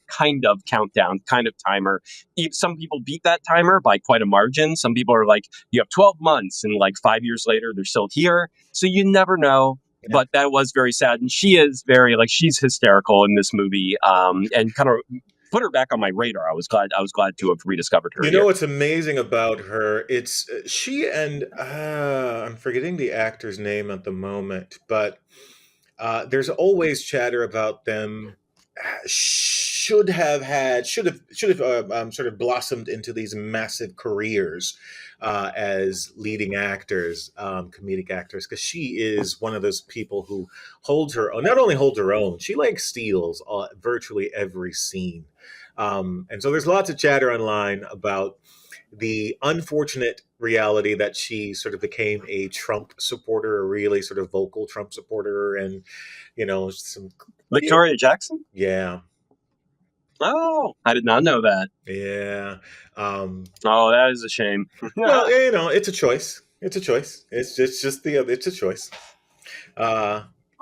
countdown, kind of timer. Some people beat that timer by quite a margin. Some people are like, you have 12 months and like 5 years later, they're still here. So you never know. Yeah. But that was very sad. And she is she's hysterical in this movie, and kind of put her back on my radar. I was glad to have rediscovered her. You know what's amazing about her? It's she and I'm forgetting the actor's name at the moment, but there's always chatter about them should have sort of blossomed into these massive careers as leading actors, comedic actors, because she is one of those people who not only holds her own, she like steals virtually every scene. And so there's lots of chatter online about the unfortunate reality that she sort of became a Trump supporter, a really sort of vocal Trump supporter, and, you know, some... Victoria Jackson? Yeah. Oh, I did not know that. Yeah. Oh, that is a shame. Well, you know, it's a choice. It's a choice. It's a choice.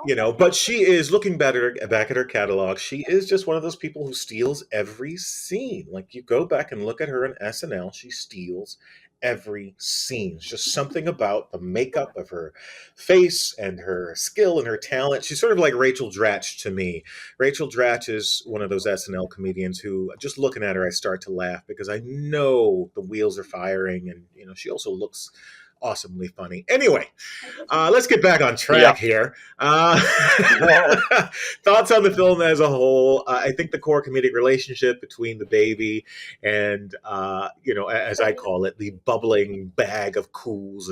You know, but she is looking back at her catalog. She is just one of those people who steals every scene. Like, you go back and look at her in SNL, she steals every scene. It's just something about the makeup of her face and her skill and her talent. She's sort of like Rachel Dratch to me. Rachel Dratch is one of those SNL comedians who, just looking at her, I start to laugh because I know the wheels are firing, and, you know, she also looks awesomely funny. Anyway, let's get back on track here. Thoughts on the film as a whole. I think the core comedic relationship between the baby and, you know, as I call it, the bubbling bag of coos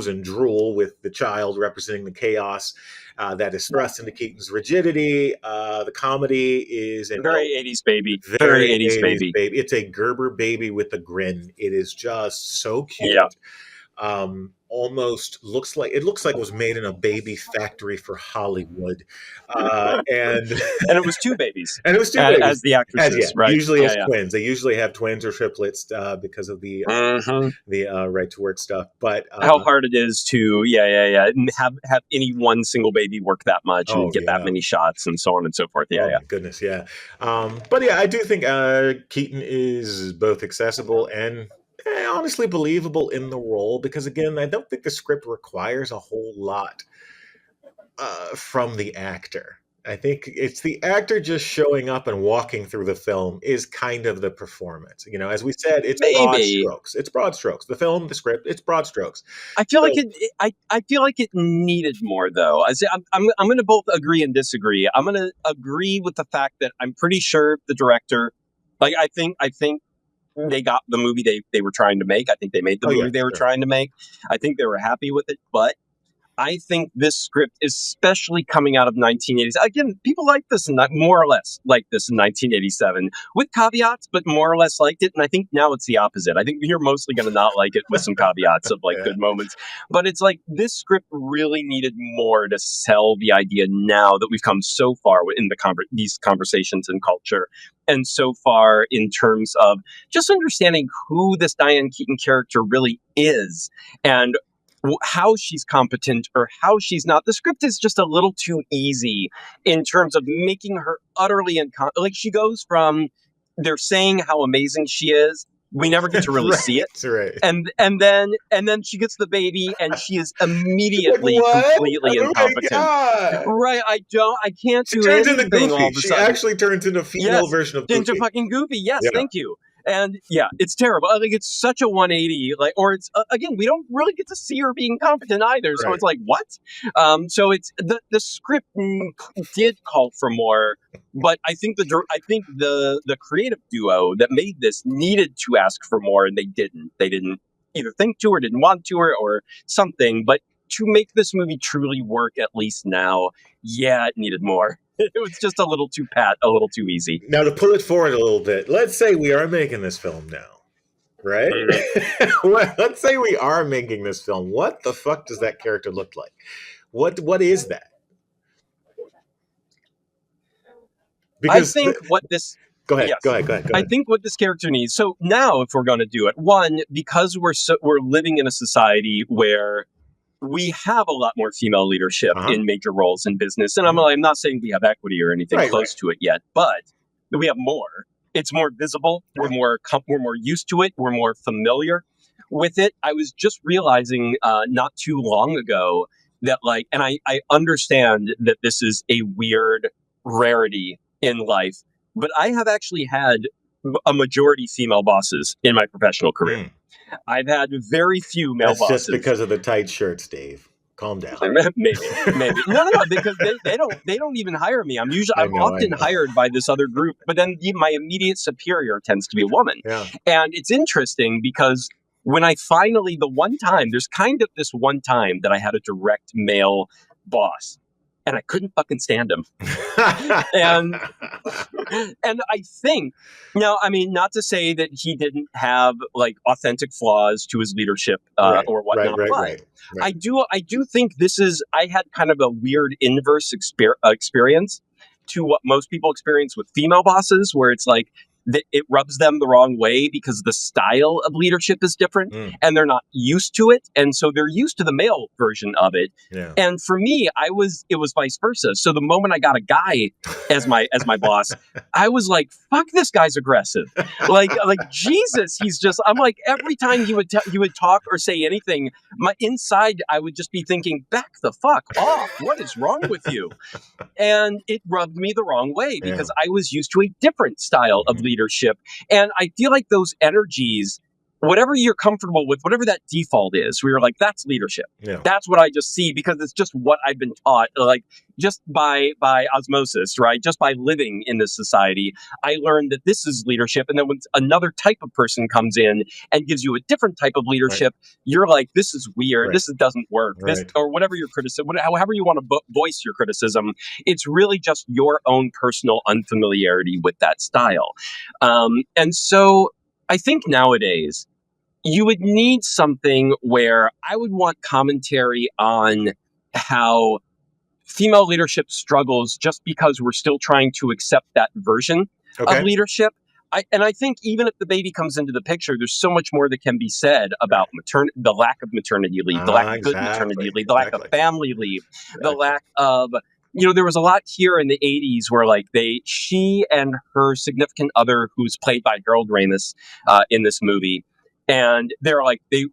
and drool, with the child representing the chaos that is thrust into Keaton's rigidity. The comedy is very 80s baby. Very 80s baby. It's a Gerber baby with a grin. It is just so cute. Yeah. Almost looks like it was made in a baby factory for Hollywood, and it was two babies, babies as the actresses, right? Usually as twins. They usually have twins or triplets because of the right to work stuff. But how hard it is to have any one single baby work that much and get that many shots and so on and so forth. My goodness, yeah. But yeah, I do think Keaton is both accessible and honestly believable in the role, because again, I don't think the script requires a whole lot from the actor. I think it's the actor just showing up and walking through the film is kind of the performance. You know, as we said, it's broad strokes. It's broad strokes. The film, the script, it's broad strokes. I feel like it needed more, though. I'm going to both agree and disagree. I'm going to agree with the fact that I'm pretty sure the director, like, I think they got the movie they were trying to make. I think they made the movie they were trying to make. I think they were happy with it, but I think this script, especially coming out of 1980s, again, people like this and more or less like this in 1987 with caveats, but more or less liked it. And I think now it's the opposite. I think you're mostly going to not like it with some caveats of like good moments. But it's like this script really needed more to sell the idea now that we've come so far in these conversations and culture. And so far in terms of just understanding who this Dianne Keaton character really is and how she's competent or how she's not. The script is just a little too easy in terms of making her utterly like she goes from they're saying how amazing she is. We never get to really see it. Right. And then she gets the baby and she is immediately completely incompetent. Right. I can't do anything all of a sudden. She actually turns into a female version of Goofy. Into fucking Goofy. Yes, thank you. And yeah, it's terrible. I think it's such a 180. Like, or it's again, we don't really get to see her being competent either. So it's like, what? So it's the script did call for more, but I think the creative duo that made this needed to ask for more, and they didn't. They didn't either think to or didn't want to or something. But to make this movie truly work, at least now, it needed more. It was just a little too a little too easy. Now, to pull it forward a little bit, let's say we are making this film now, right? Let's say we are making this film. What the fuck does that character look like? What is that? Because I think what this... Go ahead. I think what this character needs... So now, if we're going to do it, one, because we're living in a society where we have a lot more female leadership in major roles in business. And I'm not saying we have equity or anything close to it yet, but we have more. It's more visible. We're more used to it. We're more familiar with it. I was just realizing not too long ago that and I understand that this is a weird rarity in life, but I have actually had a majority female bosses in my professional career. I've had very few male bosses. That's just because of the tight shirts, Dave. Calm down. Maybe. No, because they don't even hire me. I'm often hired by this other group, but then my immediate superior tends to be a woman. Yeah. And it's interesting because when I finally, there's kind of this one time that I had a direct male boss. And I couldn't fucking stand him. and I think, not to say that he didn't have authentic flaws to his leadership or whatnot, but I do think I had kind of a weird inverse experience to what most people experience with female bosses, where it's like, it rubs them the wrong way because the style of leadership is different and they're not used to it. And so they're used to the male version of it. Yeah. And for me, it was vice versa. So the moment I got a guy as my boss, I was like, fuck, this guy's aggressive. Like Jesus, I'm like, every time he would talk or say anything, my inside, I would just be thinking, back the fuck off. What is wrong with you? And it rubbed me the wrong way because I was used to a different style of leadership. And I feel like those energies, whatever you're comfortable with, whatever that default is, where you're like, that's leadership. Yeah. That's what I just see because it's just what I've been taught, just by osmosis, right? Just by living in this society, I learned that this is leadership. And then when another type of person comes in and gives you a different type of leadership, you're like, this is weird. This doesn't work. This, or whatever your criticism, however you want to voice your criticism, it's really just your own personal unfamiliarity with that style. And so I think nowadays you would need something where I would want commentary on how female leadership struggles just because we're still trying to accept that version of leadership. I think even if the baby comes into the picture, there's so much more that can be said about the lack of maternity leave, the lack of good maternity leave, the lack of family leave, the lack of... there was a lot here in the 80s where she and her significant other, who's played by Harold Ramis in this movie, and they're like, they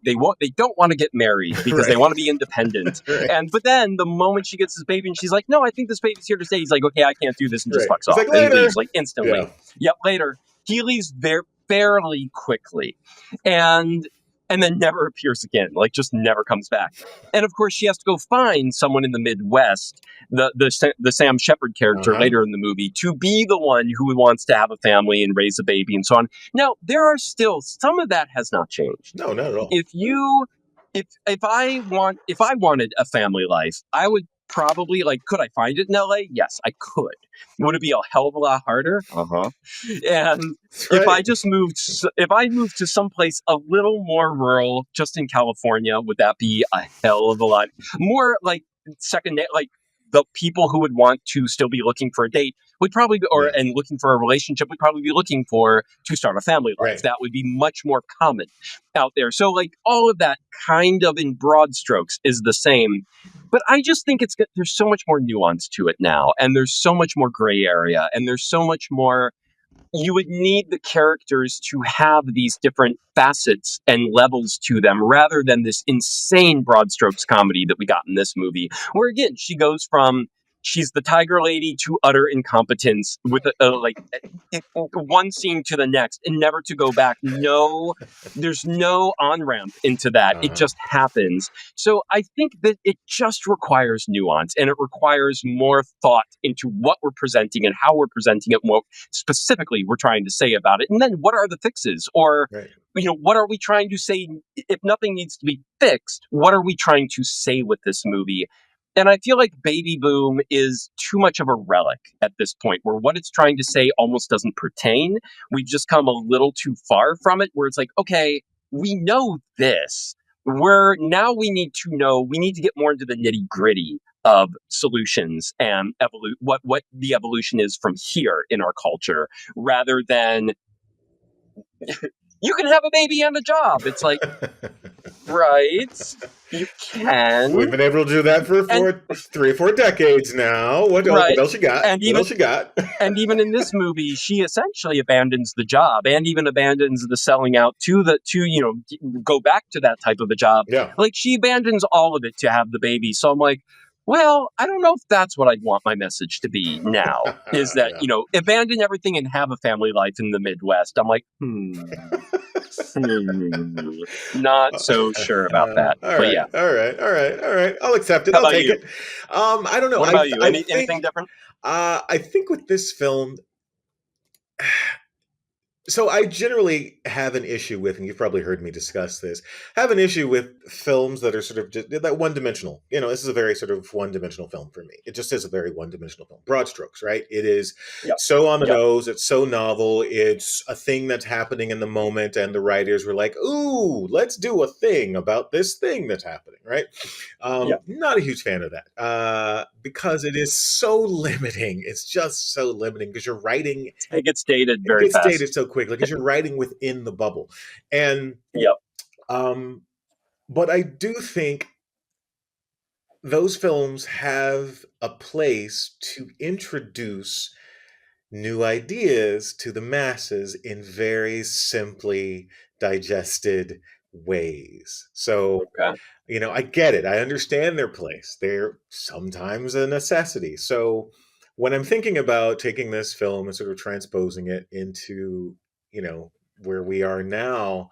don't want to get married because they want to be independent. But then the moment she gets this baby and she's like, no, I think this baby's here to stay. He's like, okay, I can't do this, and just fucks off. And he leaves instantly. Yep, later. He leaves fairly quickly. And and then never appears again, like just never comes back. And of course, she has to go find someone in the Midwest, the Sam Shephard character Uh-huh. later in the movie, to be the one who wants to have a family and raise a baby and so on. Now, there are still some of that has not changed. No, not at all. If I wanted a family life, I would probably could I find it in LA? Yes, I could. Would it be a hell of a lot harder? Uh-huh. And if I moved to someplace a little more rural, just in California, would that be a hell of a lot more the people who would want to still be looking for a date would probably be, and looking for a relationship would probably be looking for to start a family life. Right. That would be much more common out there. So all of that kind of in broad strokes is the same. But I just think there's so much more nuance to it now, and there's so much more gray area, and there's so much more. You would need the characters to have these different facets and levels to them rather than this insane broad strokes comedy that we got in this movie, where again, she's the tiger lady to utter incompetence with one scene to the next and never to go back. No, there's no on-ramp into that. It just happens. So I think that it just requires nuance, and it requires more thought into what we're presenting and how we're presenting it, and what specifically we're trying to say about it. And then what are the fixes? Or, what are we trying to say? If nothing needs to be fixed, what are we trying to say with this movie? And I feel like Baby Boom is too much of a relic at this point, where what it's trying to say almost doesn't pertain. We've just come a little too far from it, where it's like, okay, we know this. We need to get more into the nitty gritty of solutions and what the evolution is from here in our culture, rather than you can have a baby and a job. It's like, right, you can. We've been able to do that for 3 or 4 decades now. What else you got? And even in this movie, she essentially abandons the job and even abandons the selling out to go back to that type of a job. Yeah. She abandons all of it to have the baby. So I'm like, well, I don't know if that's what I'd want my message to be now, is that, abandon everything and have a family life in the Midwest. I'm like, not so sure about that. All right. I'll accept it. I'll take it. I don't know. What about you? Anything different? I think with this film, so I generally have an issue with, and you've probably heard me discuss this, have an issue with films that are sort of just that one-dimensional. This is a very sort of one-dimensional film for me. It just is a very one-dimensional film. Broad strokes, right? It is so on the nose. It's so novel. It's a thing that's happening in the moment, and the writers were like, ooh, let's do a thing about this thing that's happening, right? Not a huge fan of that because it is so limiting. It's just so limiting because you're writing. It gets dated very fast. It gets dated so quick, because you're writing within the bubble. And but I do think those films have a place to introduce new ideas to the masses in very simply digested ways. So, I get it. I understand their place. They're sometimes a necessity. So when I'm thinking about taking this film and sort of transposing it into, where we are now,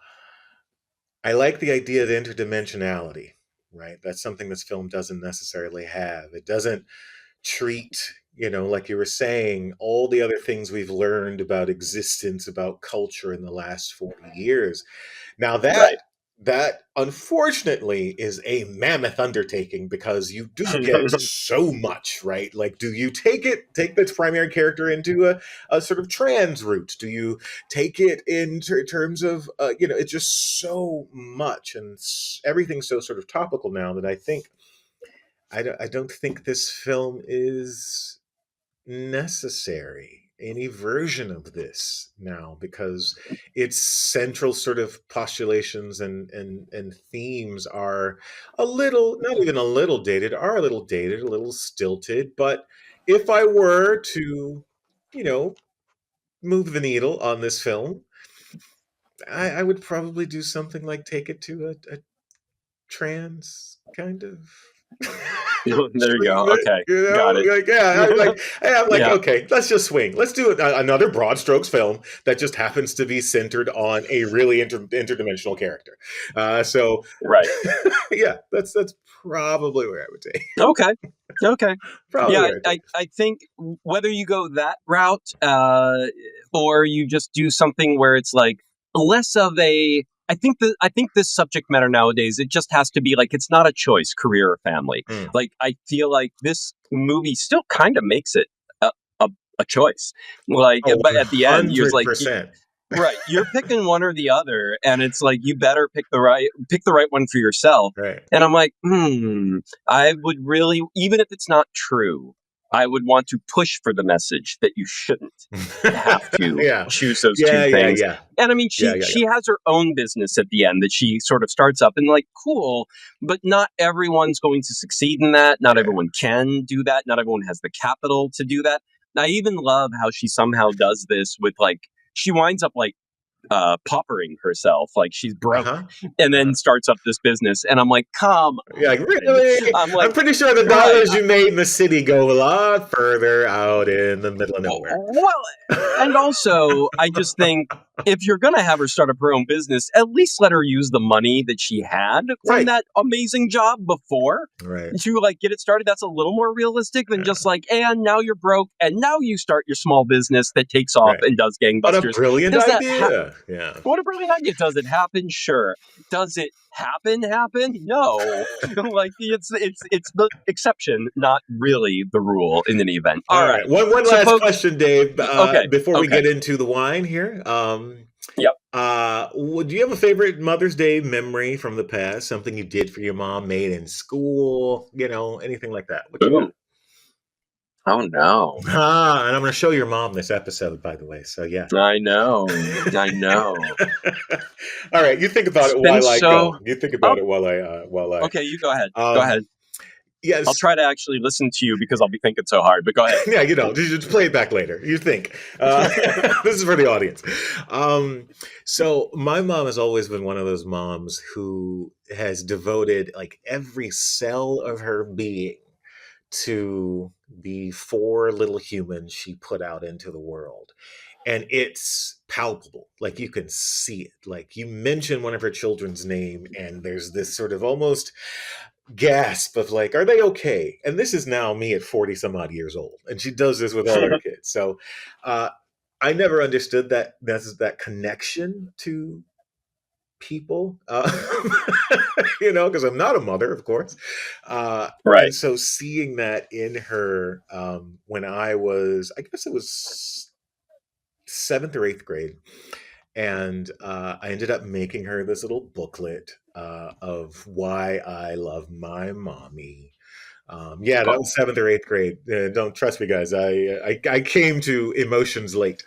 I like the idea of interdimensionality, right? That's something this film doesn't necessarily have. It doesn't treat, like you were saying, all the other things we've learned about existence, about culture in the last 40 years. Now that unfortunately is a mammoth undertaking, because you do get so much, right? Do you take this primary character into a sort of trans route? Do you take it in terms of, it's just so much, and everything's so sort of topical now that I don't think this film is necessary, any version of this now, because its central sort of postulations and themes are a little, not even a little dated, a little stilted. But if I were to, move the needle on this film, I would probably do something like take it to a trans kind of There you go. Okay, You know, got it. like, yeah, I'm like, Yeah. okay, let's just swing. Let's do another broad strokes film that just happens to be centered on a really interdimensional character. So Right. yeah, that's probably where I would take. Okay. Okay. Probably Yeah, where I take. I think whether you go that route or you just do something where it's like less of a. I think this subject matter nowadays, it just has to be like it's not a choice, career or family. Mm. Like I feel like this movie still kind of makes it a choice. Like, Oh, but at the end, you're like, 100%. right, you're picking one or the other, and it's like you better pick the right one for yourself. Right. And I'm like, I would really, even if it's not true, I would want to push for the message that you shouldn't have to Yeah. choose those Yeah, two yeah, things. yeah. And I mean, she Yeah, yeah, she has her own business at the end that she sort of starts up, and like, cool, but not everyone's going to succeed in that. Not everyone can do that. Not everyone has the capital to do that. I even love how she somehow does this with like, she winds up like paupering herself, like she's broke, and then starts up this business. And I'm like, come on. Yeah, like, really? I'm like, I'm pretty sure the right, dollars you made in the city go a lot further out in the middle of nowhere. well, and also, I just think if you're going to have her start up her own business, at least let her use the money that she had from Right. that amazing job before Right. to like get it started. That's a little more realistic than just like, and now you're broke, and now you start your small business that takes off Right. and does What a gangbusters. brilliant Does that idea. Yeah. What a brilliant idea. Does it happen? Sure. Does it happen? No. Like it's the exception, not really the rule in any event. All right. One So, last folks, question, Dave, okay. before we Okay. get into the wine here. Yep. Do you have a favorite Mother's Day memory from the past? Something you did for your mom, made in school, anything like that? What you got? Ooh. Oh no. And I'm going to show your mom this episode, by the way. So yeah. I know. All right, you think about it It's been while I so- go. You think about it while I. Okay, you go ahead. Um, Go ahead. Yes. I'll try to actually listen to you because I'll be thinking so hard, but go ahead. Yeah, just play it back later. You think. This is for the audience. So my mom has always been one of those moms who has devoted like every cell of her being to the 4 little humans she put out into the world. And it's palpable. Like you can see it. Like you mention one of her children's name and there's this sort of almost gasp of like, are they okay? And this is now me at 40 some odd years old. And she does this with all her kids. So I never understood that connection to people, because I'm not a mother, of course. Right. And so seeing that in her when I was, I guess it was 7th or 8th grade. And I ended up making her this little booklet of why I love my mommy. That was 7th or 8th grade. Don't trust me, guys. I came to emotions late.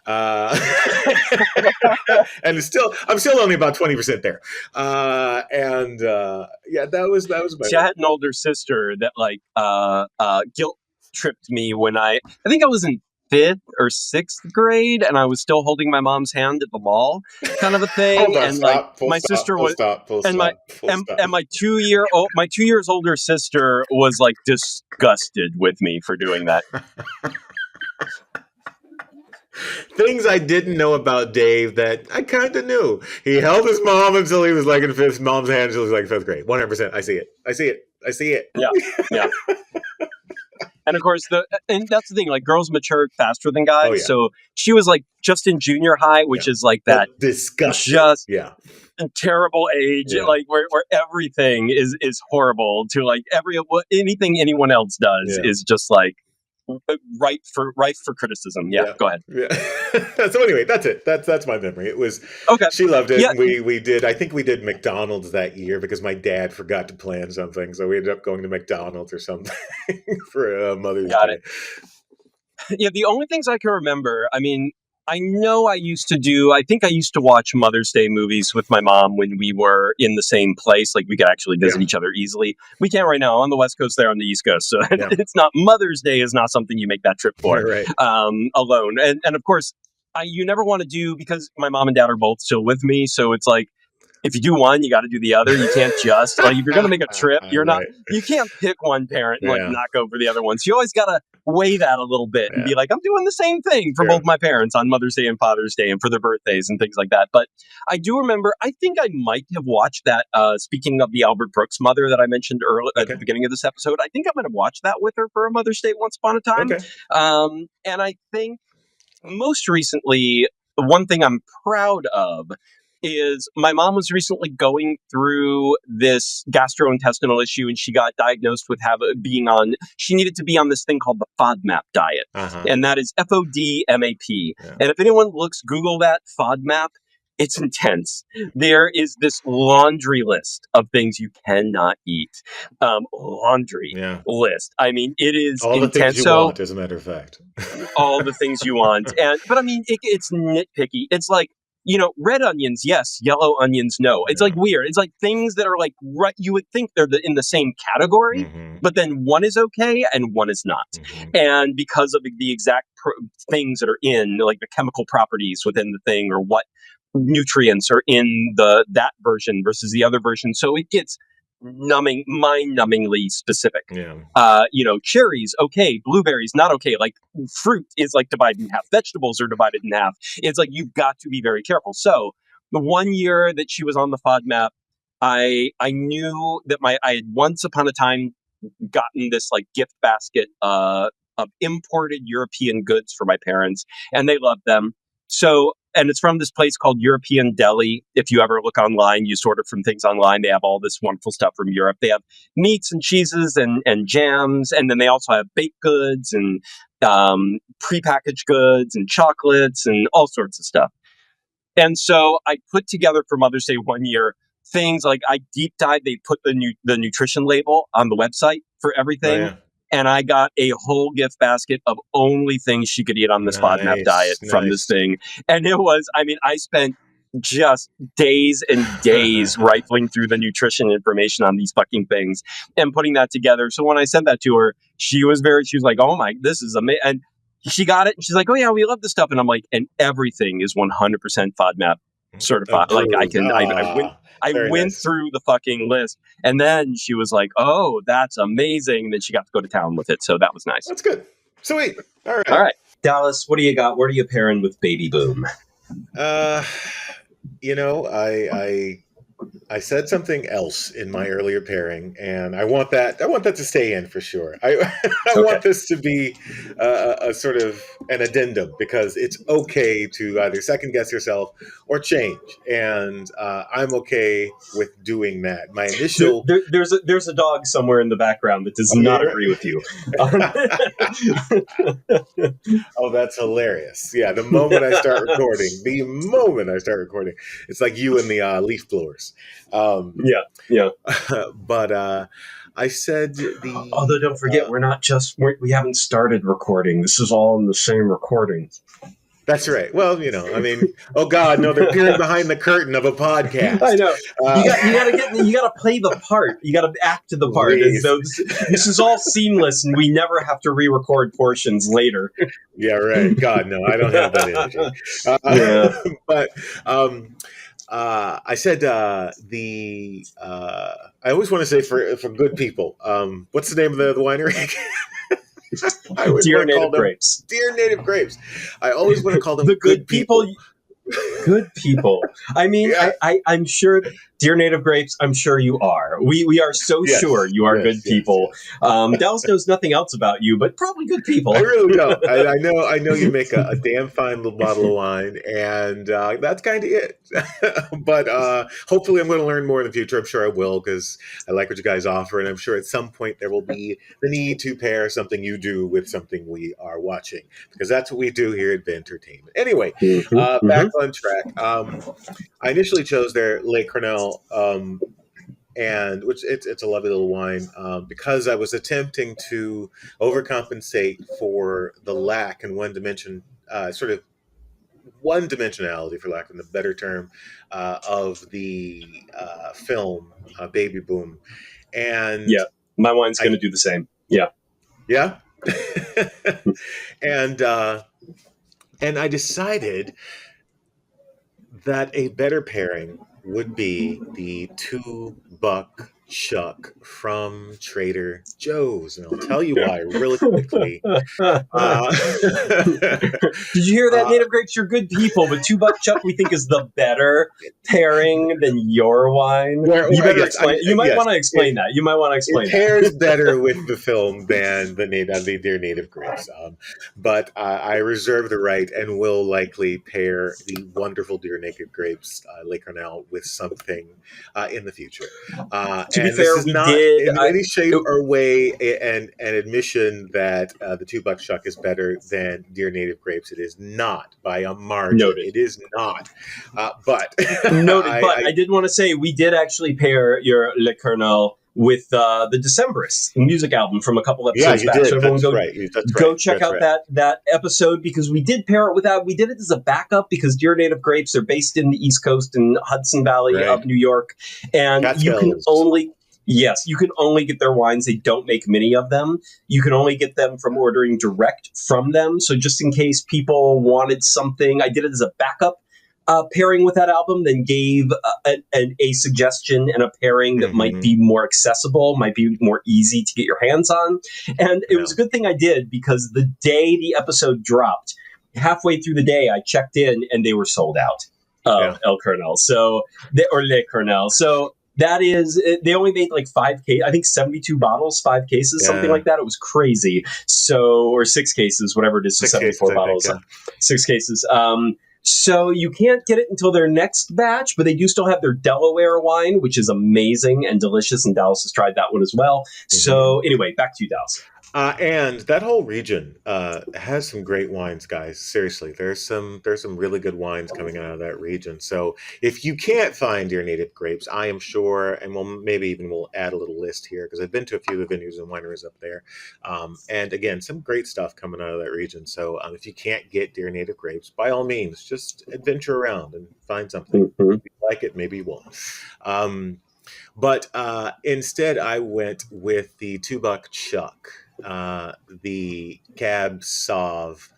And I'm still only about 20% there. That was my. See, I had an older sister that like guilt tripped me when I think I was in 5th or 6th grade, and I was still holding my mom's hand at the mall, kind of a thing. Hold on, and stop, like full my stop, sister full was, stop, full and stop, my full and, stop. and my 2 years older sister was like disgusted with me for doing that. Things I didn't know about Dave that I kind of knew. He held his mom until he was like in his mom's hand until he was like 5th grade. 100%. I see it. Yeah. And of course, and that's the thing. Like, girls mature faster than guys. Oh, yeah. So she was like just in junior high, which is like that disgusting, just terrible age, Yeah. like where everything is horrible. To like anything anyone else does is just like ripe for criticism. Yeah, go ahead. Yeah. So anyway, that's it. That's my memory. It was okay. She loved it. Yeah. We did. I think we did McDonald's that year because my dad forgot to plan something, so we ended up going to McDonald's or something for Mother's Got Day. it. Yeah, the only things I can remember. I mean, I know I used to watch Mother's Day movies with my mom when we were in the same place. Like we could actually visit each other easily. We can't right now on the West Coast, they're on the East Coast. So it's not, Mother's Day is not something you make that trip for alone. And of course, you never want to do, because my mom and dad are both still with me. So it's like, if you do one, you got to do the other. You can't just like if you're going to make a trip, Right. you can't pick one parent and like Yeah. not go for the other one. So you always got to weigh that a little bit and be Yeah. like, I'm doing the same thing for both my parents on Mother's Day and Father's Day and for their birthdays and things like that. But I do remember, I think I might have watched that. Speaking of the Albert Brooks mother that I mentioned earlier at the beginning of this episode, I think I might have watched that with her for a Mother's Day once upon a time. Okay. And I think most recently, one thing I'm proud of is my mom was recently going through this gastrointestinal issue, and she got diagnosed with she needed to be on this thing called the FODMAP diet. And that is FODMAP. Yeah. And if anyone Google that FODMAP, it's intense. There is this laundry list of things you cannot eat. Laundry list. I mean, it is all the intense. things you want, as a matter of fact. All the things you want. But I mean, it's nitpicky. It's like, red onions, yes. Yellow onions, no. It's like weird. It's like things that are like, you would think they're in the same category, but then one is okay and one is not. And because of the exact things that are in, like the chemical properties within the thing or what nutrients are in that version versus the other version. So it gets mind-numbingly specific. Cherries, okay. Blueberries, not okay. Like fruit is like divided in half. Vegetables are divided in half. It's like you've got to be very careful. So the 1 year that she was on the FODMAP, I knew that I had once upon a time gotten this like gift basket of imported European goods for my parents, and they loved them. So, and it's from this place called European Deli. If you ever look online, you sort of from things online, they have all this wonderful stuff from Europe. They have meats and cheeses and jams. And then they also have baked goods and prepackaged goods and chocolates and all sorts of stuff. And so I put together for Mother's Day 1 year things like I deep dive. They put the nutrition label on the website for everything. Oh, yeah. And I got a whole gift basket of only things she could eat on this FODMAP diet from this thing. And it was, I mean, I spent just days and days rifling through the nutrition information on these fucking things and putting that together. So when I sent that to her, she was like, oh my, this is amazing. And she got it. And she's like, oh yeah, we love this stuff. And I'm like, and everything is 100% FODMAP certified. Approved. Like I went through the fucking list, and then she was like, "Oh, that's amazing!" And then she got to go to town with it, so that was nice. That's good. Sweet. All right. Dallas, what do you got? What are you pairing with Baby Boom? I said something else in my earlier pairing, and I want that to stay in for sure. I want this to be a sort of an addendum, because it's okay to either second guess yourself or change, and I'm okay with doing that. My initial there's a dog somewhere in the background that does not agree with you. Oh, that's hilarious! Yeah, the moment I start recording, it's like you and the leaf blowers. Yeah. But I said Although don't forget, we haven't started recording. This is all in the same recording. That's right. Well, I mean, oh God, no, they're peering behind the curtain of a podcast. I know. You gotta play the part. You gotta act to the part. And so this is all seamless, and we never have to re-record portions later. Yeah, right. God, no, I don't have that energy. But I said I always want to say for good people. What's the name of the winery? Dear Native Grapes. Dear Native Grapes. I always want to call them the good people. Good people. I mean, I'm sure, Dear Native Grapes, I'm sure you are. We are so sure you are good people. Yes. Dallas knows nothing else about you, but probably good people. I really don't. I know you make a damn fine little bottle of wine, and that's kind of it. But hopefully I'm going to learn more in the future. I'm sure I will, because I like what you guys offer, and I'm sure at some point there will be the need to pair something you do with something we are watching, because that's what we do here at Entertainment. Anyway, back on track. I initially chose their Le Cornell, and which it's a lovely little wine, because I was attempting to overcompensate for the lack in one dimensionality, for lack of a better term, of the film Baby Boom. And my wine's going to do the same. Yeah. And I decided that a better pairing would be the $2 chuck from Trader Joe's, and I'll tell you why really quickly. Uh, Did you hear that, uh, Native Grapes? You're good people, but $2 Chuck we think is the better pairing than your wine. You better yes, explain. You might want to explain that. You might want to explain it that. pairs better with the film than the Dear Native Grapes. But I reserve the right and will likely pair the wonderful Dear Native Grapes Le Cornell with something in the future. To be and fair, this is we not did. in any shape or way an admission that the $2 Chuck is better than Dear Native Grapes. It is not by a margin. Noted. It is not. But Noted. I did want to say we did actually pair your Le Colonel with the Decemberists, the music album from a couple episodes back. Did. So everyone go check out that episode, because we did pair it with that. We did it as a backup because Dear Native Grapes are based in the East Coast in Hudson Valley of New York, and you can only get their wines. They don't make many of them. You can only get them from ordering direct from them. So just in case people wanted something, I did it as a backup. Pairing with that album, then gave a suggestion and a pairing that might be more accessible, might be more easy to get your hands on. And it was a good thing I did, because the day the episode dropped, halfway through the day, I checked in and they were sold out of El Colonel. Or Le Colonel. So that is, they only made like 5 cases, I think 72 bottles, 5 cases, something like that. It was crazy. Or 6 cases, whatever it is, 74 bottles, 6 cases. So you can't get it until their next batch, but they do still have their Delaware wine, which is amazing and delicious, and Dallas has tried that one as well. So anyway, back to you, Dallas. And that whole region has some great wines, guys. Seriously, there's some really good wines coming out of that region. So if you can't find your native grapes, I am sure, and we'll add a little list here, because I've been to a few of the vineyards and wineries up there. And again, some great stuff coming out of that region. So if you can't get Dear Native Grapes, by all means, just adventure around and find something. If you like it, maybe you won't. But instead, I went with the $2 Chuck. The Cab Sauv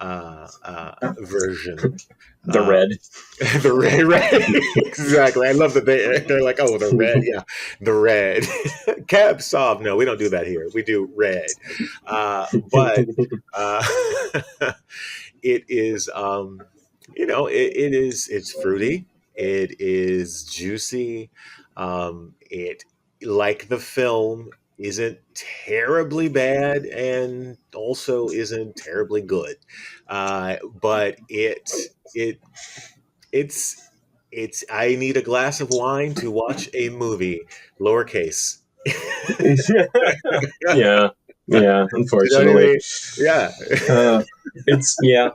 version. The red. The red, right? Exactly. I love that they're like, oh, the red. Yeah, the red. Cab Sauv. No, we don't do that here. We do red. But it is, it's fruity. It is juicy. It, like the film, isn't terribly bad and also isn't terribly good. But it's I need a glass of wine to watch a movie, lowercase. Yeah, unfortunately. You know what I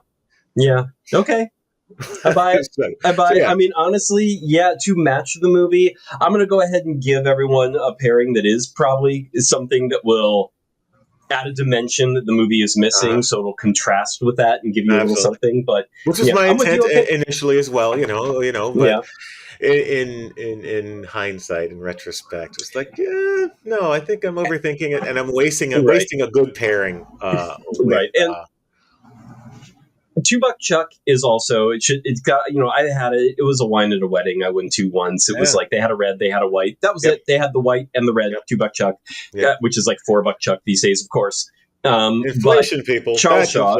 mean? Okay. I buy it. Yeah. I mean, honestly, to match the movie, I'm going to go ahead and give everyone a pairing that is probably something that will add a dimension that the movie is missing, so it'll contrast with that and give you a little something. But which is my intent initially as well, but in hindsight, in retrospect, it's like, no, I think I'm overthinking it, and I'm wasting a good pairing. And $2 Chuck is also, it's got, I had it was a wine at a wedding I went to once. It was like they had a red, they had a white. That was it. They had the white and the red $2 Chuck, which is like $4 Chuck these days, of course. Inflation, people. Charles Shaw.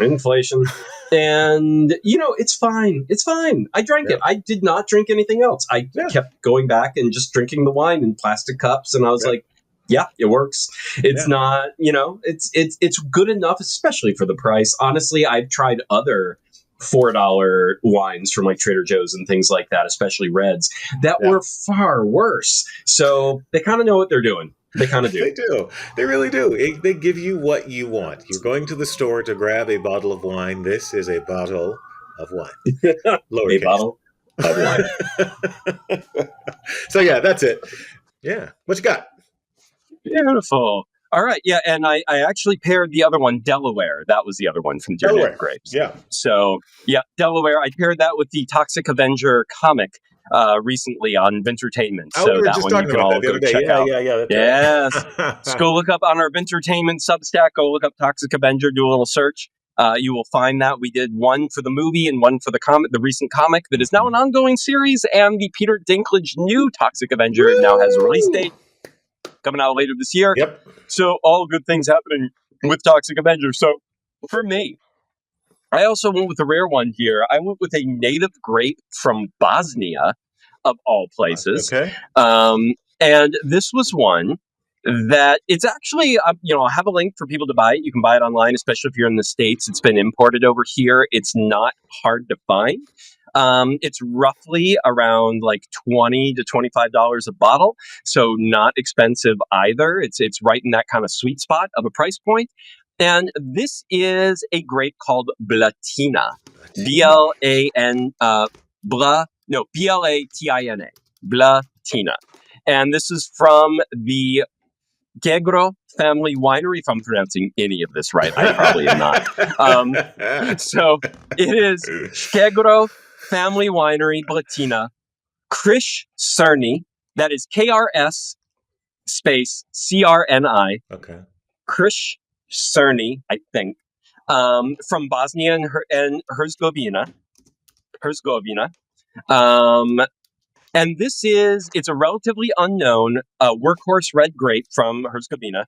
Inflation. And, it's fine. It's fine. I drank it. I did not drink anything else. I kept going back and just drinking the wine in plastic cups. And I was like, yeah, it works. It's not, it's good enough, especially for the price. Honestly, I've tried other $4 wines from like Trader Joe's and things like that, especially reds, that were far worse. So they kind of know what they're doing. They kind of do. They do. They really do. They give you what you want. You're going to the store to grab a bottle of wine. This is a bottle of wine. A bottle of wine. So that's it. Yeah. What you got? Beautiful. All right. Yeah. And I actually paired the other one, Delaware. That was the other one from Dear Native Grapes. Yeah. So, Delaware. I paired that with the Toxic Avenger comic recently on Vintertainment. So we were just talking about that the other day. Yeah. Yes. Just go look up on our Vintertainment Substack. Go look up Toxic Avenger. Do a little search. You will find that we did one for the movie and one for the recent comic that is now an ongoing series, and the Peter Dinklage new Toxic Avenger now has a release date coming out later this year. Yep. So all good things happening with Toxic Avenger. So for me, I also went with a rare one here. I went with a native grape from Bosnia, of all places. Okay. And this was one that it's actually, I have a link for people to buy it. You can buy it online, especially if you're in the States. It's been imported over here. It's not hard to find. It's roughly around like $20 to $25 a bottle, so not expensive either. It's right in that kind of sweet spot of a price point. And this is a grape called Blatina, Blatina, Blatina. And this is from the Gegro family winery, if I'm pronouncing any of this right. I probably am not. So it is Gegro family winery, Blatina, Krish Cerny, that is KRS space CRNI. Okay. Krish Cerny, I think, from Bosnia and Herzegovina. And it's a relatively unknown workhorse red grape from Herzegovina.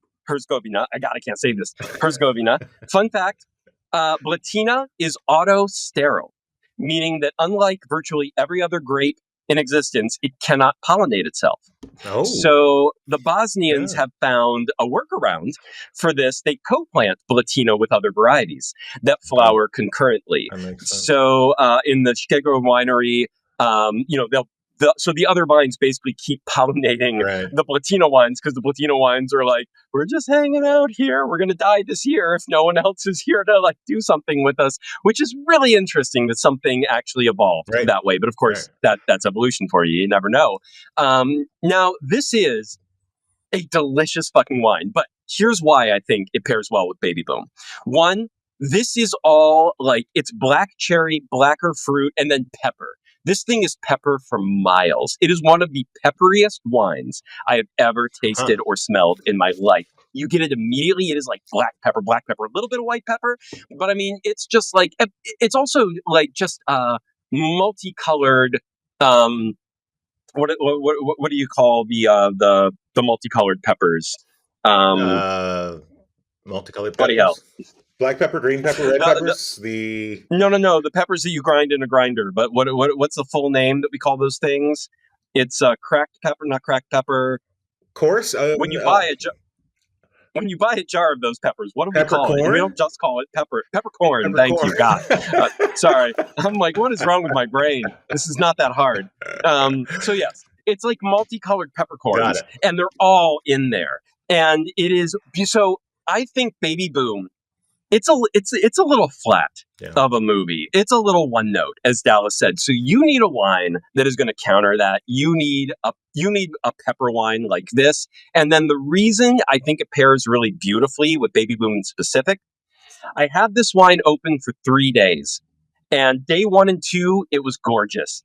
I can't say this. Herzegovina. Fun fact, Blatina is auto-sterile, meaning that unlike virtually every other grape in existence, it cannot pollinate itself. Oh. So the Bosnians have found a workaround for this. They co-plant Blatina with other varieties that flower concurrently. That makes sense. So in the Shkegro winery, so the other vines basically keep pollinating the Blatina wines, because the Blatina wines are like, we're just hanging out here. We're going to die this year if no one else is here to like do something with us, which is really interesting that something actually evolved that way. But of course, that's evolution for you. You never know. Now, this is a delicious fucking wine, but here's why I think it pairs well with Baby Boom. One, this is all like, it's black cherry, blacker fruit, and then pepper. This thing is pepper for miles. It is one of the pepperiest wines I have ever tasted or smelled in my life. You get it immediately. It is like black pepper, a little bit of white pepper. But I mean, it's just like, it's also like just multicolored. What do you call the multicolored peppers? Multicolored peppers. Bloody hell. Black pepper, green pepper, red peppers. No. The peppers that you grind in a grinder. But what's the full name that we call those things? It's cracked pepper, not cracked pepper. Coarse. When you buy a jar of those peppers, what do we call it? We don't just call it peppercorn. Thank you, God. Sorry, I'm like, what is wrong with my brain? This is not that hard. So yes, it's like multicolored peppercorns, and they're all in there, and it is so. I think Baby Boom. It's a little flat of a movie. It's a little one note, as Dallas said. So you need a wine that is going to counter that. You need a pepper wine like this. And then the reason I think it pairs really beautifully with Baby Boom in specific, I had this wine open for 3 days, and day 1 and 2 it was gorgeous,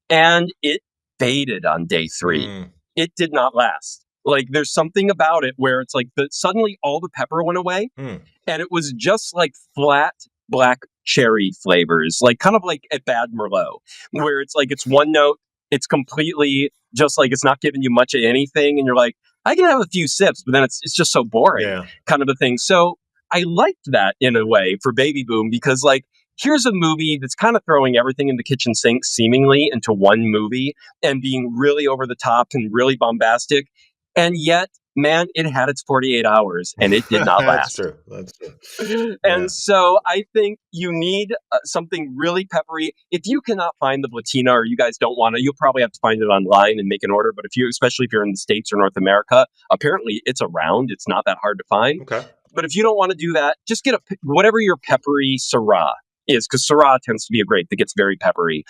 and it faded on day 3. It did not last. Like, there's something about it where it's like suddenly all the pepper went away, and it was just like flat black cherry flavors, like kind of like at Bad Merlot, where it's like it's one note, it's completely just like it's not giving you much of anything, and you're like, I can have a few sips, but then it's just so boring, kind of a thing. So I liked that in a way for Baby Boom, because like, here's a movie that's kind of throwing everything in the kitchen sink seemingly into one movie and being really over the top and really bombastic. And yet, man, it had its 48 hours and it did not last. That's true. And so I think you need something really peppery. If you cannot find the Blatina, or you guys don't want to, you'll probably have to find it online and make an order. But especially if you're in the States or North America, apparently it's around. It's not that hard to find. Okay. But if you don't want to do that, just get whatever your peppery Syrah is, because Syrah tends to be a grape that gets very peppery.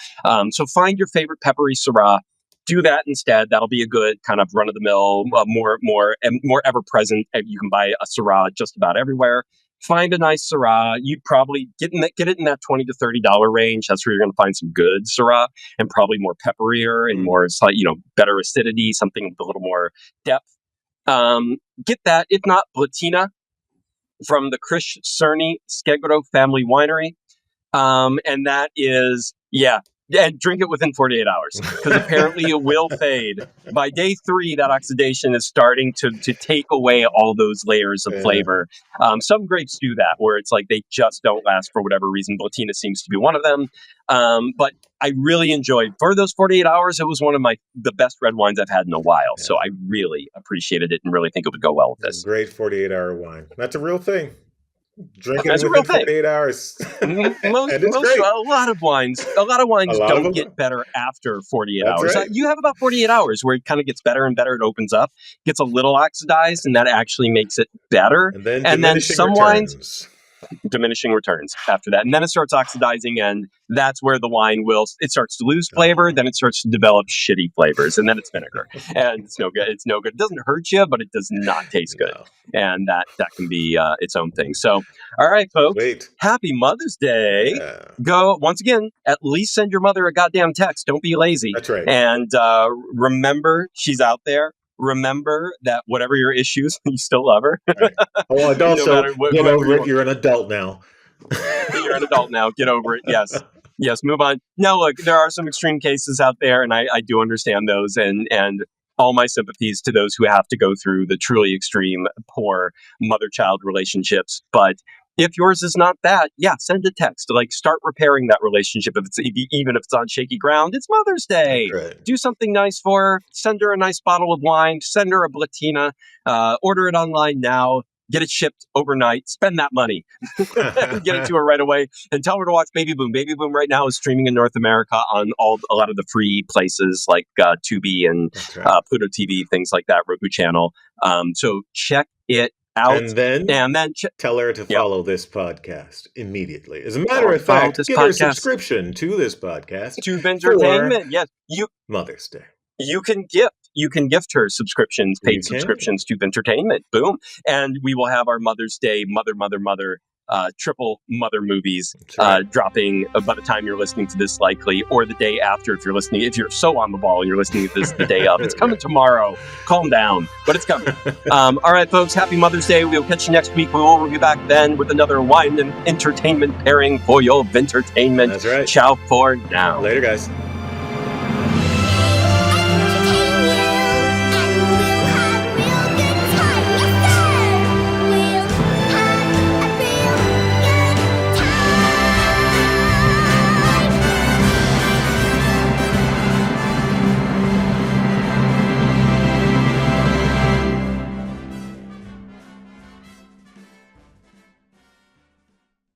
So find your favorite peppery Syrah. Do that instead. That'll be a good kind of run-of-the-mill, more ever-present. You can buy a Syrah just about everywhere. Find a nice Syrah. You'd probably get it in that $20 to $30 range. That's where you're going to find some good Syrah, and probably more pepperier and more, better acidity, something with a little more depth. Get that. If not, Blatina. from the Chris Cerny Skegro Family Winery. And that is, and drink it within 48 hours because apparently it will fade. By day 3, that oxidation is starting to take away all those layers of flavor. Some grapes do that, where it's like they just don't last for whatever reason. Blatina seems to be one of them. But I really enjoyed, for those 48 hours, it was one of the best red wines I've had in a while. Yeah. So I really appreciated it and really think it would go well with this. Great 48-hour wine. That's a real thing. Drink it within 48 hours. A lot of wines don't get better after 48 hours. Right. You have about 48 hours where it kind of gets better and better. It opens up, gets a little oxidized, and that actually makes it better. And then some wines, diminishing returns after that. And then it starts oxidizing, and that's where the wine it starts to lose flavor. Then it starts to develop shitty flavors, and then it's vinegar. And it's no good. It doesn't hurt you, but it does not taste good. No. And that can be its own thing. So, all right, folks. Happy Mother's Day. Yeah. Go, once again, at least send your mother a goddamn text. Don't be lazy. That's right. And remember, she's out there. Remember that whatever your issues, you still love her. Right. Well, and also, get over it. You're an adult now. You're an adult now. Get over it. Yes, move on. Now, look, there are some extreme cases out there, and I do understand those, and all my sympathies to those who have to go through the truly extreme, poor mother-child relationships. But if yours is not that, send a text. Like, start repairing that relationship. Even if it's on shaky ground, it's Mother's Day. Right. Do something nice for her. Send her a nice bottle of wine. Send her a Blatina. Order it online now. Get it shipped overnight. Spend that money. Get it to her right away. And tell her to watch Baby Boom. Baby Boom right now is streaming in North America on a lot of the free places like Tubi and Pluto TV, things like that, Roku channel. So check it out. And then tell her to follow this podcast immediately. As a matter of fact, get her a subscription to this podcast. To Vintertainment. Yes. Mother's Day. You can gift her subscriptions, paid subscriptions to Vintertainment. Boom. And we will have our Mother's Day, Mother, triple mother movies dropping by the time you're listening to this, likely, or the day after if you're so on the ball and you're listening to this the day of. It's coming tomorrow. Calm down, but it's coming. All right, folks, happy Mother's Day. We'll catch you next week. We'll be back then with another wine and entertainment pairing for your Vintertainment. That's right. Ciao for now. Later, guys.